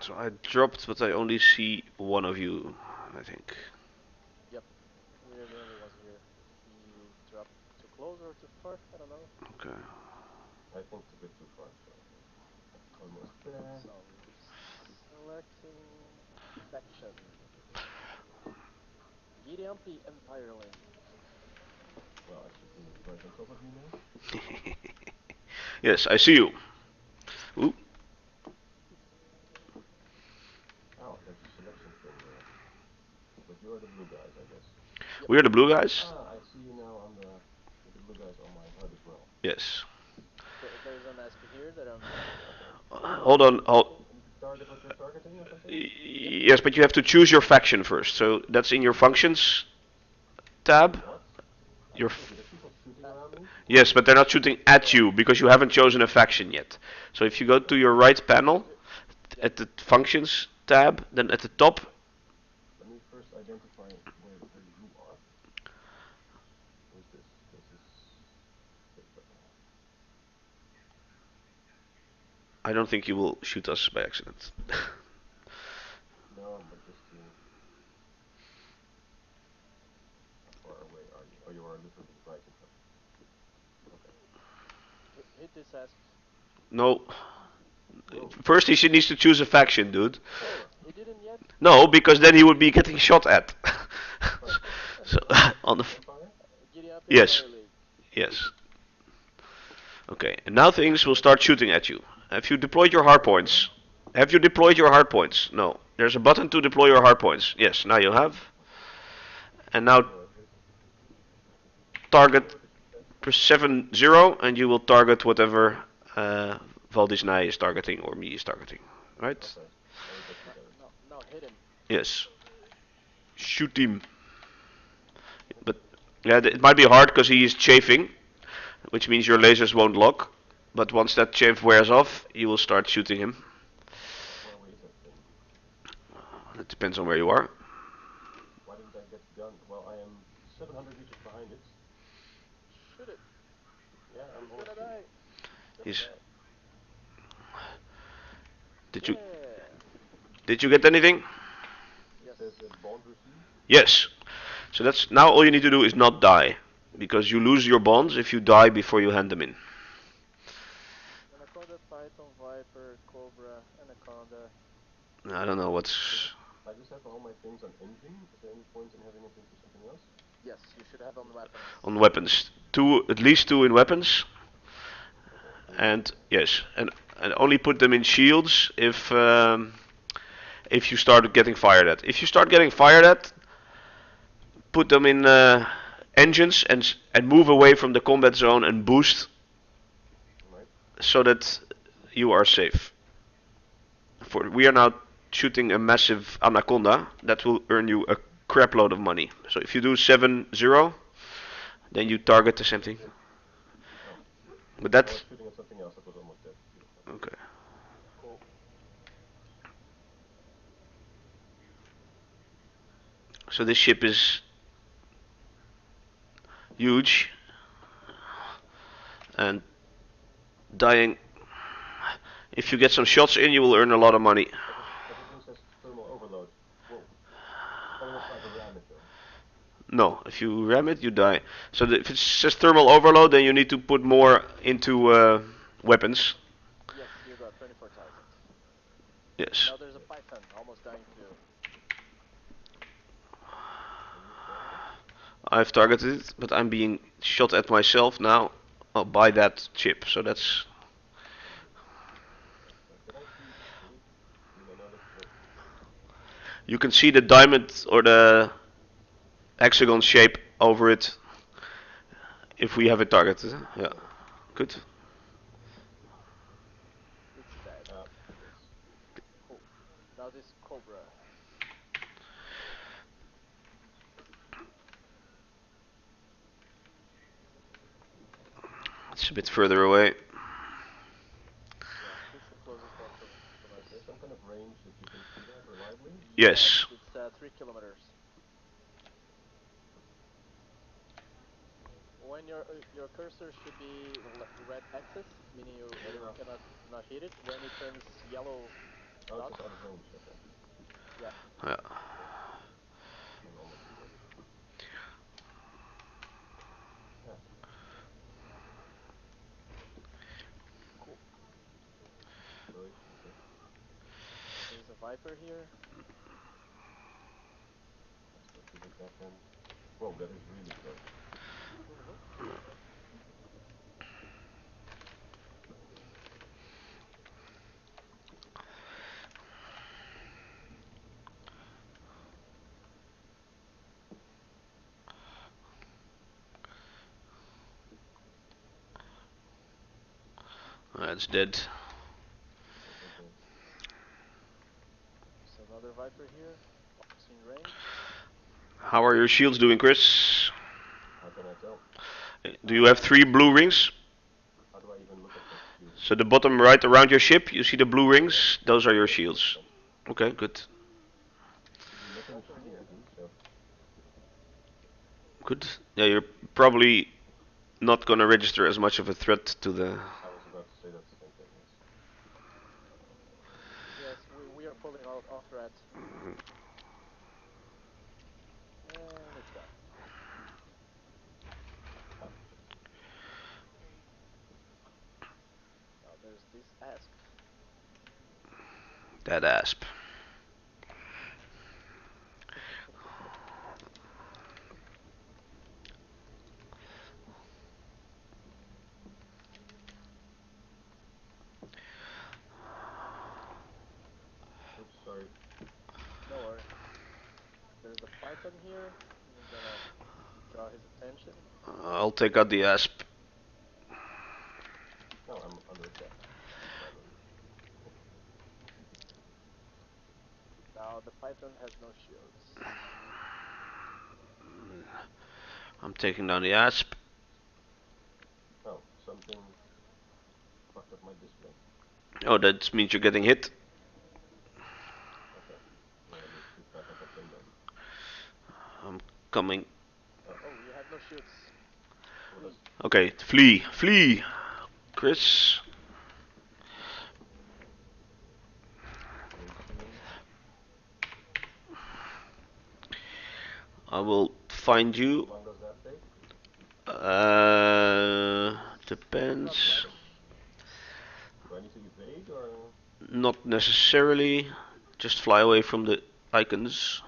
So I dropped, but I only see one of you, I think. Yep, we're the only ones here. He dropped too close or too far? I don't know. Okay. I think it's a bit too far, so almost there. So selecting section. Gideon P. Empireland. Well, I should be right on top of you now. Yes, I see you. Ooh. Oh, there's a selection thing there. But you're the blue guys, I guess. Yep. We are the blue guys. Ah, I see you now on the blue guys on my HUD as well. Yes. There's an SP here that I'm. Okay. Hold on. Hold. target what you're targeting or something? Yes, but you have to choose your faction first. So that's in your functions tab. What? Your There's people shooting around me? yes, but they're not shooting at you because you haven't chosen a faction yet. So if you go to your right panel Yeah. at the functions tab, then at the top. Let me first identify where you are. Who's this? This is... I don't think you will shoot us by accident. No, but just to... How far away are you? Oh, you are literally right in front. Okay. Hit this asp. No. Whoa. First he needs to choose a faction, dude. Oh, he didn't yet? No, because then he would be getting shot at. So on the Fire? Giddy up in yes, Fire League. yes. Okay, and now things will start shooting at you. Have you deployed your hard points? Have you deployed your hard points? No. There's a button to deploy your hard points. Yes, now you have. And now target press 7-0 and you will target whatever Valdisnai is targeting or me is targeting. Right? Okay. Now we get No, together. no, no, hit him. Yes. Shoot him. But yeah, it might be hard because he is chafing, which means your lasers won't lock. But once that chafe wears off, you will start shooting him. How far away is that thing? It depends on where you are. Why didn't I get gun? Well, I am 700 meters behind it. Shoot it. Yeah, I'm He's almost gonna die. He's. shooting. Did Yeah. you did you get anything? It Yes. says bond received. Yes. So that's now all you need to do is not die, because you lose your bonds if you die before you hand them in. Anaconda, Python, Viper, Cobra, Anaconda. I don't know what's I just have all my things on engine. Is there any point in having it into something else? Yes, you should have on weapons. on weapons. Two, at least two in weapons, Okay. and yes, and only put them in shields if you start getting fired at. If you start getting fired at, put them in engines and move away from the combat zone and boost Right. so that you are safe. For we are now shooting a massive anaconda that will earn you a crap load of money. So if you do 7-0, then you target the same thing. Oh. But I was that's shooting at something else that was almost dead. Beautiful. okay. Cool. So this ship is huge and dying. If you get some shots in, you will earn a lot of money. Everything says thermal overload. Whoa. Only if I ram it though. No, if you ram it, you die. So if it says thermal overload, then you need to put more into weapons. Yes, you got 24,000. Yes. Now there's a Python almost dying too. And you've targeted? I've targeted it, but I'm being shot at myself now by that chip. So that's. Did I see? I mean, I know that. Wait. You can see the diamond or the hexagon shape over it if we have it targeted. Yeah. Good. It's dead. Yes. Cool. Now this Cobra. It's a bit further away. Yeah, this is the closest one from us. Is there some kind of range that you can see that reliably? Yes. It's 3 kilometers. When your cursor should be red axis, meaning you cannot not hit it. When it turns yellow Oh, dot, it's just out of range. Okay. yeah. Yeah. I'm almost there. Yeah. Cool. Really? Okay. There's a Viper here. Let's go shoot at that then. Whoa, that is really close. It's dead. Okay. here. Almost in range. How are your shields doing, Chris? How can I tell? Do you have 3 blue rings? How do I even look at the shield? So the bottom right around your ship, you see the blue rings? Those are your shields. Okay, good. There's nothing shooting at me, so Good. Yeah, you're probably not gonna register as much of a threat to the... I was about to say that's the same thing. Yes. Yes, we are pulling out off threat. And it's done. Now there's this asp. That asp. Oops, sorry. No worry. There's a python here. I'm gonna draw his attention. I'll take out the asp. No, I'm under attack. Finally. Now the python has no shields. I'm taking down the asp. Oh, something fucked up my display. Oh, that means you're getting hit. Okay. Well, I need to back up that thing then. I'm coming. Oh, you have no shields. What else? Okay, flee, flee, Chris. Hastening. I will find How you. long does that take? Depends. Do I need to evade or? Not necessarily. Just fly away from the icons.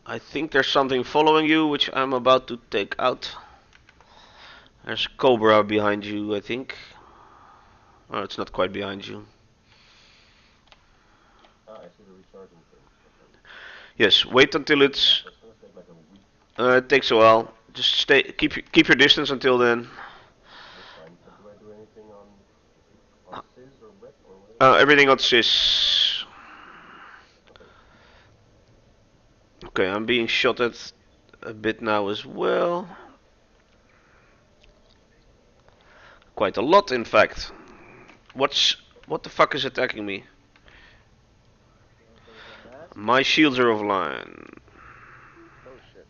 I think there's something following you, which I'm about to take out. There's Cobra behind you, I think. Oh, it's not quite behind you. Ah, I see the recharging thing. Okay. Yes, wait until it's. That's gonna take like a week. It takes a while. Just stay. Keep your distance until then. That's fine. But do I do anything on Sis or Wet or whatever? Everything on Sys. Okay. Okay, I'm being shot at a bit now as well. Quite a lot, in fact. What the fuck is attacking me? There's an asp. My shields are offline. Oh shit.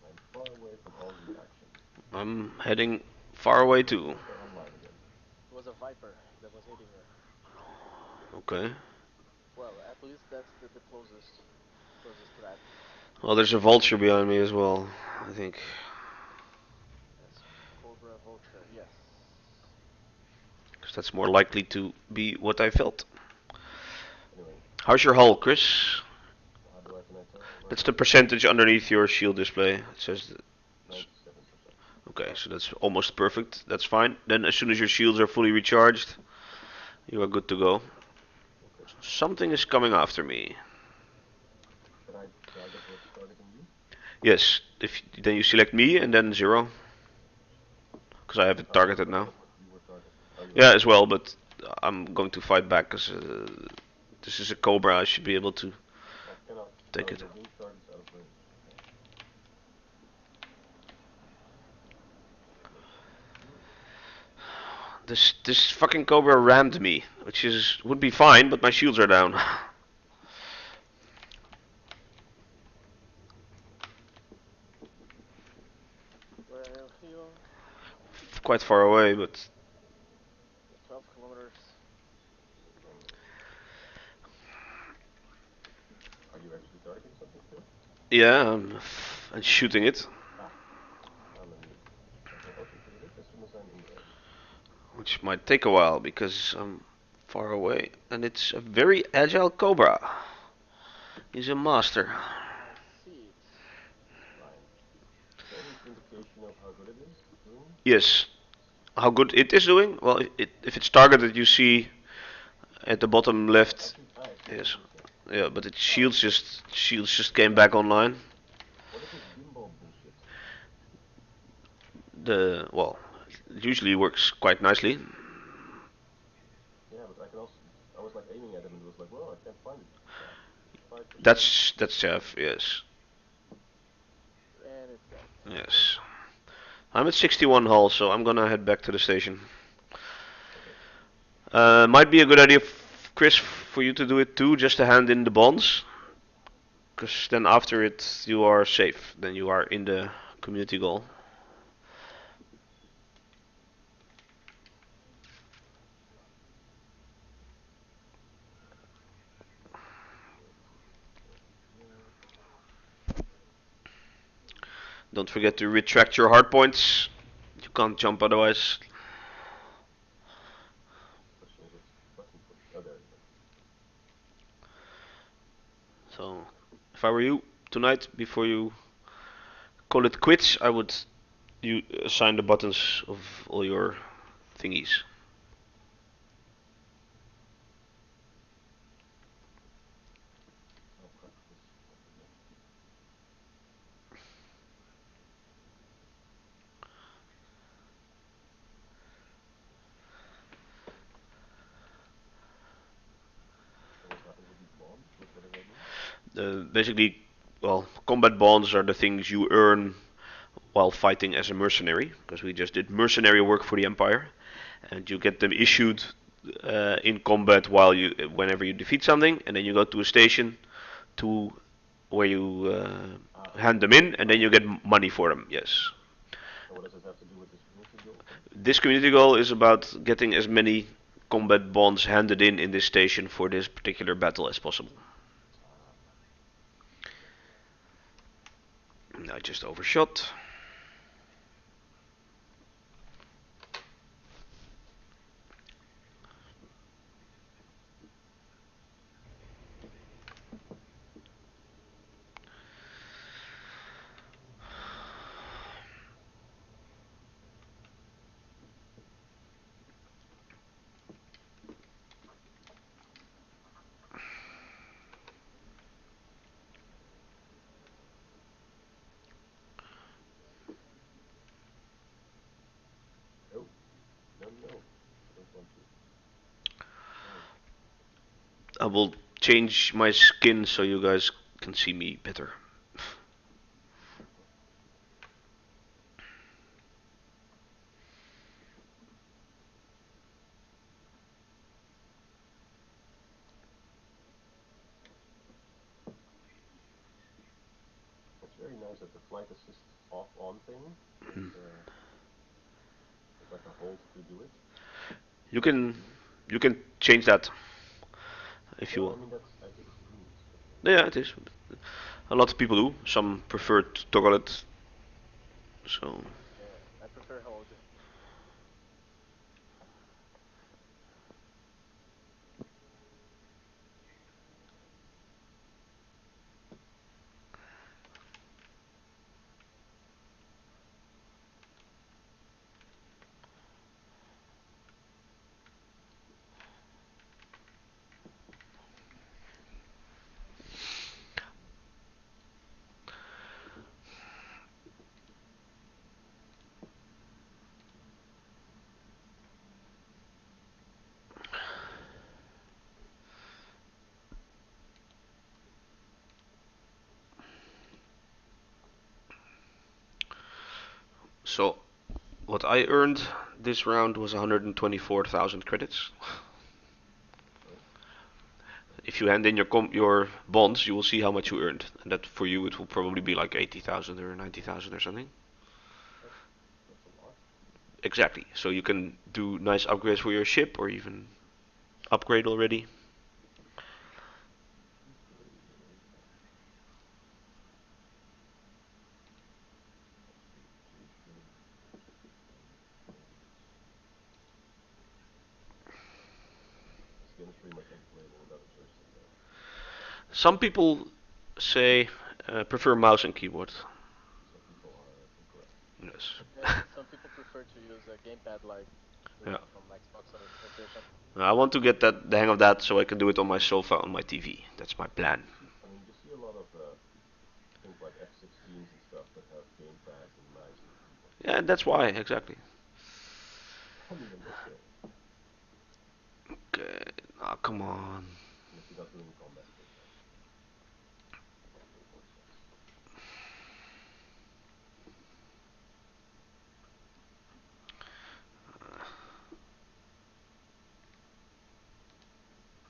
I'm far away from all reaction. I'm heading far away too. They're online again. It was a viper that was hitting her. Okay. Well, at least that's the closest threat. Well, there's a vulture behind me as well, I think. Yes, Cobra Vulture, yes. Because that's more likely to be what I felt. Anyway, How's your hull, Chris? how do I can I tell? That's the percentage underneath your shield display. It says 97%. okay, so that's almost perfect. That's fine. Then as soon as your shields are fully recharged, you are good to go. Okay. Something is coming after me. Can I target what's targeting you? Yes, if then you select me and then 0. Because I have it Oh, targeted but I now. thought you were targeting. Oh, you Yeah, are. as well, but I'm going to fight back because this is a Cobra. I should be able to I cannot. take Oh, it. your wing target's out of range. Okay. This fucking Cobra rammed me, which would be fine, but my shields are down. Where are you? Quite far away, but 12 kilometers. Are you actually targeting something still? yeah, I'm shooting it, Ah, I'm in. Okay, also can hit as soon as I'm in range. which might take a while because I'm far away, and it's a very agile Cobra. He's a master. I see it. Fine. Is there any indication of how good it is doing? Yes. How good it is doing? Well, if it's targeted, you see at the bottom left. I see the Yes. shields, yeah. Yeah, but its shields just came back online. What is this gimbal bullshit? Well, it usually works quite nicely. Yeah, but I can also. I was like aiming at him and it was like, well, I can't find it. 5%. That's Jeff. Yes. And it's dead. Yes. I'm at 61 hull, so I'm gonna head back to the station. Okay. Might be a good idea, Chris, for you to do it too, just to hand in the bonds, because then after it you are safe. Then you are in the community goal. Don't forget to retract your hard points. You can't jump otherwise. Question is what's the button for? Oh, there you go. So, if I were you tonight, before you call it quits, I would you assign the buttons of all your thingies. Oh, crap. This fucking thing. So what happens with these bonds? What does that mean? Basically, well, combat bonds are the things you earn while fighting as a mercenary, because we just did mercenary work for the Empire, and you get them issued in combat whenever you defeat something, and then you go to a station to where you hand them in, and then you get money for them. Yes. And what does this have to do with this community goal thing? This community goal is about getting as many combat bonds handed in this station for this particular battle as possible. Ah, okay. I just overshot. No, no, no. I don't want to. No. I will change my skin so you guys can see me better. It's very nice that the flight assist off on thing is there's like a hold to do it. You Like can Steam. you can change that if you No, I want. mean that's I think it's Steam. But, Yeah, it is. A lot of people do. Some prefer to toggle it. So Yeah, I prefer hold. so what I earned this round was 124,000 credits. oh, If you hand in your bonds, you will see how much you earned, and that for you it will probably be like 80,000 or 90,000 or something. that's that's a lot. Exactly. So you can do nice upgrades for your ship, or even upgrade already. This game is pretty much unplayable without a joystick, though. Some people say prefer mouse and keyboard. Some people are incorrect. Yes. And some people prefer to use a gamepad like Yeah. from Xbox or PlayStation. I want to get the hang of that so I can do it on my sofa on my TV. That's my plan. I mean, you see a lot of things like F-16s and stuff that have gamepads and mice and keyboard. Yeah, that's why exactly. I mean, them look good. Okay. Oh, come on. And if you don't not doing combat, for example.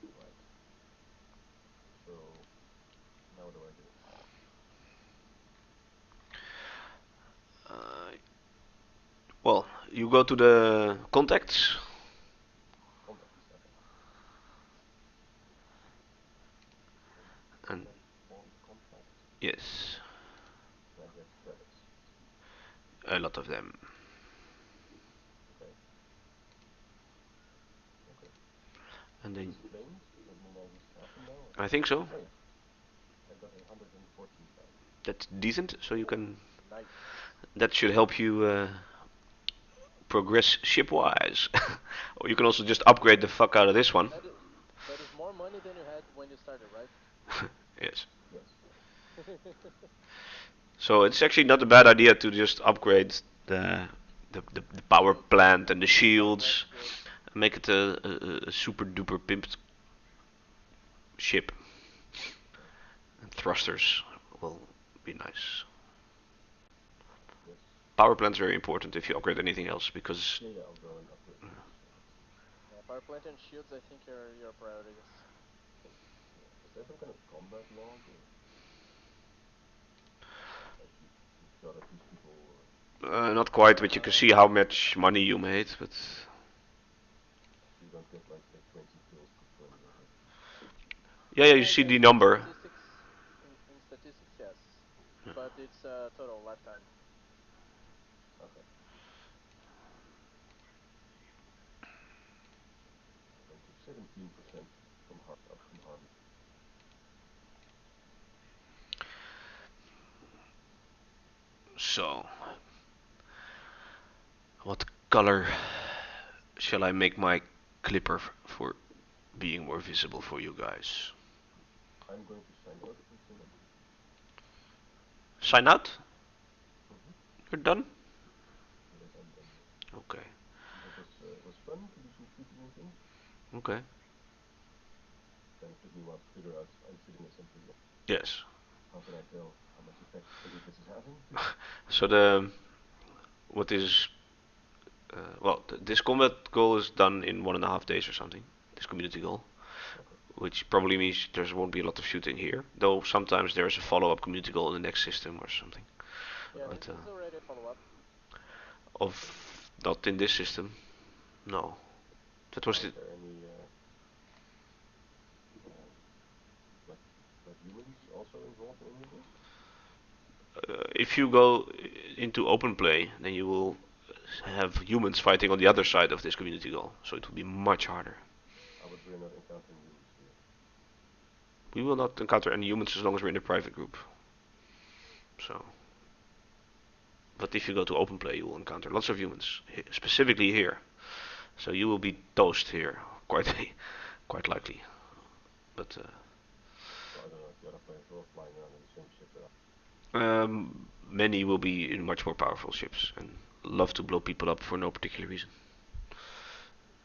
Right. So now what do I do? Well, you go to the contacts. Contacts. Okay. And On contract. yes, Can I get credits? a lot of them. Okay. Okay. And Is then this claimed? Does that mean I just have them now? I think so. Oh yeah. I got 114,000. That's decent. So you can. Nice. That should help you progress shipwise. Or you can also just upgrade the fuck out of this one. That is more money than you had when you started, right? Yes. Yes. So it's actually not a bad idea to just upgrade the power plant and the shields, make it a super duper pimped ship. And thrusters will be nice. Yes. Power plant's very important if you upgrade anything else because Yeah, I'll go and upgrade this. Yeah, power plant and shields, I think, are your priorities. Yeah. Is there some kind of combat log or like you shot at these people or not quite, but you can see how much money you made. But you don't get like say 20 kills per turn or something? yeah, you see Yes, the number. in statistics, yes, but it's total lifetime. Okay. Went to 17% from up from harm. So, what color shall I make my clipper for being more visible for you guys? I'm going to sign out of this thing. Sign out? Mm-hmm. You're done? Yes, I'm done. Okay. That was fun to do some shooting and things. Okay. Then it took me a while to figure out I'm shooting at something. Yes. How can I tell how much effect any of this is having? So the what is well, this combat goal is done in 1.5 days or something. This community goal, Okay. which probably means there won't be a lot of shooting here. Though sometimes there's a follow-up community goal in the next system or something. Yeah, But this is already a follow-up. of not in this system. No, that was Is the. there any uh, like humans also involved in any of this? If you go into open play, then you will have humans fighting on the other side of this community goal, so it will be much harder. But we're not encountering humans here. We will not encounter any humans as long as we're in a private group. So, but if you go to open play, you will encounter lots of humans, specifically here. So you will be toast here, quite quite likely. But So I don't know if the other players are all flying around in the same ship that many will be in much more powerful ships and love to blow people up for no particular reason.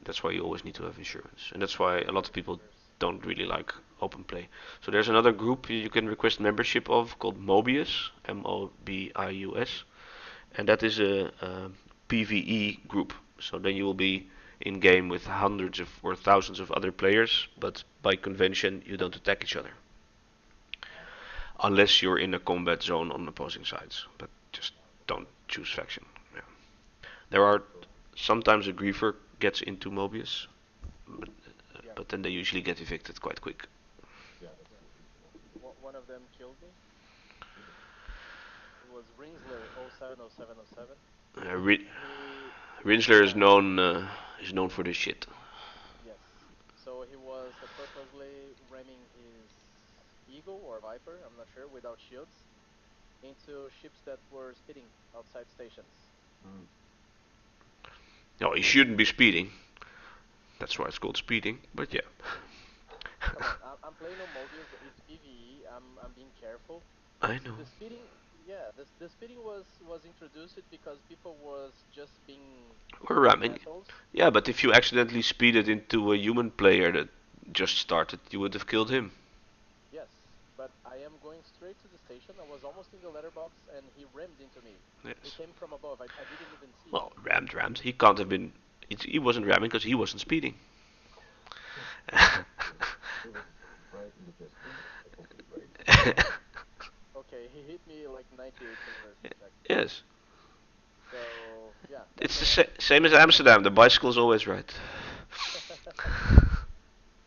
That's why you always need to have insurance, and that's why a lot of people don't really like open play. So there's another group you can request membership of called Mobius, Mobius, and that is a PVE group. So then you will be in game with hundreds of or thousands of other players, but by convention you don't attack each other unless you're in a combat zone on opposing sides. But just don't choose faction. Yeah. There are sometimes a griefer gets into Mobius, but, Yeah, but then they usually get evicted quite quick. yeah, that's yeah. usually One of them killed me. really. It was Rinsler 070707. He Rinsler yeah, is known for this shit. yes. So he was purposely ramming his Eagle or Viper, I'm not sure, without shields, into ships that were speeding outside stations. Mm. No, he shouldn't be speeding. That's why it's called speeding. But yeah. Come on, I'm playing on Mobius. It's PVE. I'm being careful. I know. The speeding, yeah, the speeding was introduced because people was just being Or ramming. assholes. Yeah, but if you accidentally speed it into a human player, just started, you would have killed him. Yes, but I am going straight to the station. I was almost in the letterbox, and he rammed into me. He Yes. came from above. I didn't even see him. Well, rammed. He can't have been. He wasn't ramming because he wasn't speeding. It was right in the piston. I think it brake. Okay, he hit me like 98 kilometers per second. Yes. So yeah, that's It's the what happened. same as Amsterdam. The bicycle is always right.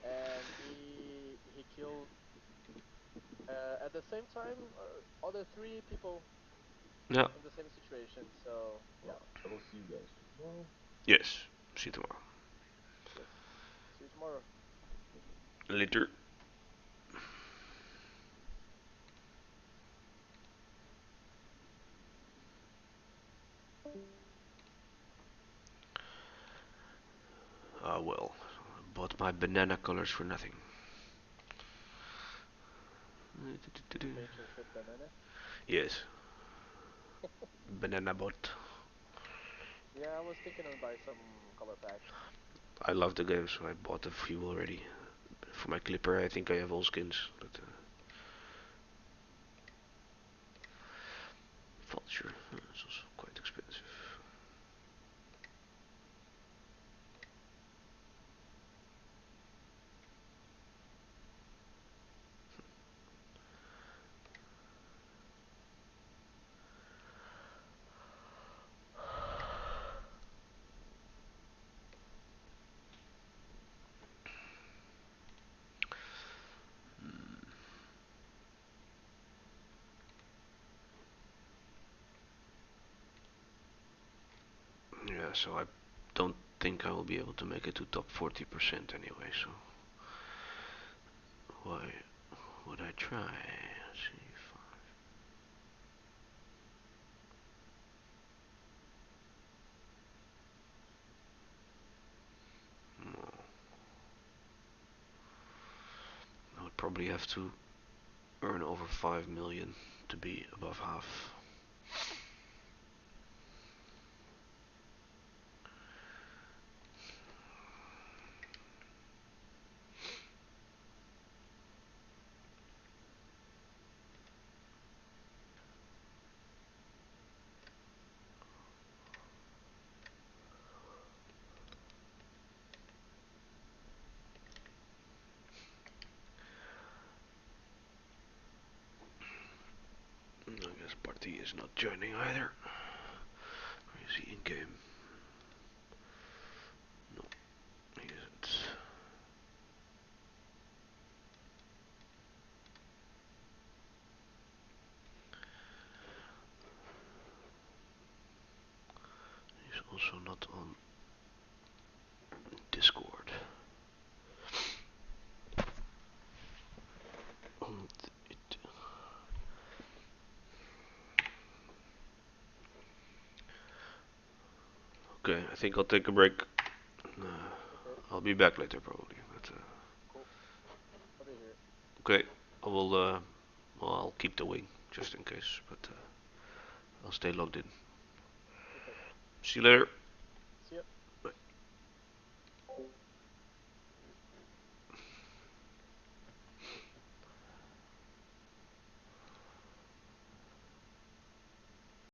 And he killed at the same time other three people Yeah. in the same situation. So yeah, Well, I will see you guys tomorrow. Yes. See you tomorrow. yes. See you tomorrow. Later. Ah well. Bought my banana colors for nothing. Adventures with Banana. Yes. Banana bot. Yeah, I was thinking of buy some color packs. I love the game, so I bought a few already. For my Clipper, I think I have all skins. But Vulture, it's also quite expensive. Yeah, so I don't think I will be able to make it to top 40% anyway, so why would I try? Let's see, no. I would probably have to earn over 5 million to be above half. I guess Party is not joining either. Where is he in game? No, he isn't. He's also not on Discord. It, okay, I think I'll take a break. Uh, Okay, I'll be back later probably. But, cool. I'll be here. okay, I will. Well, I'll keep the wing just in case, but I'll stay logged in. Okay. See you later.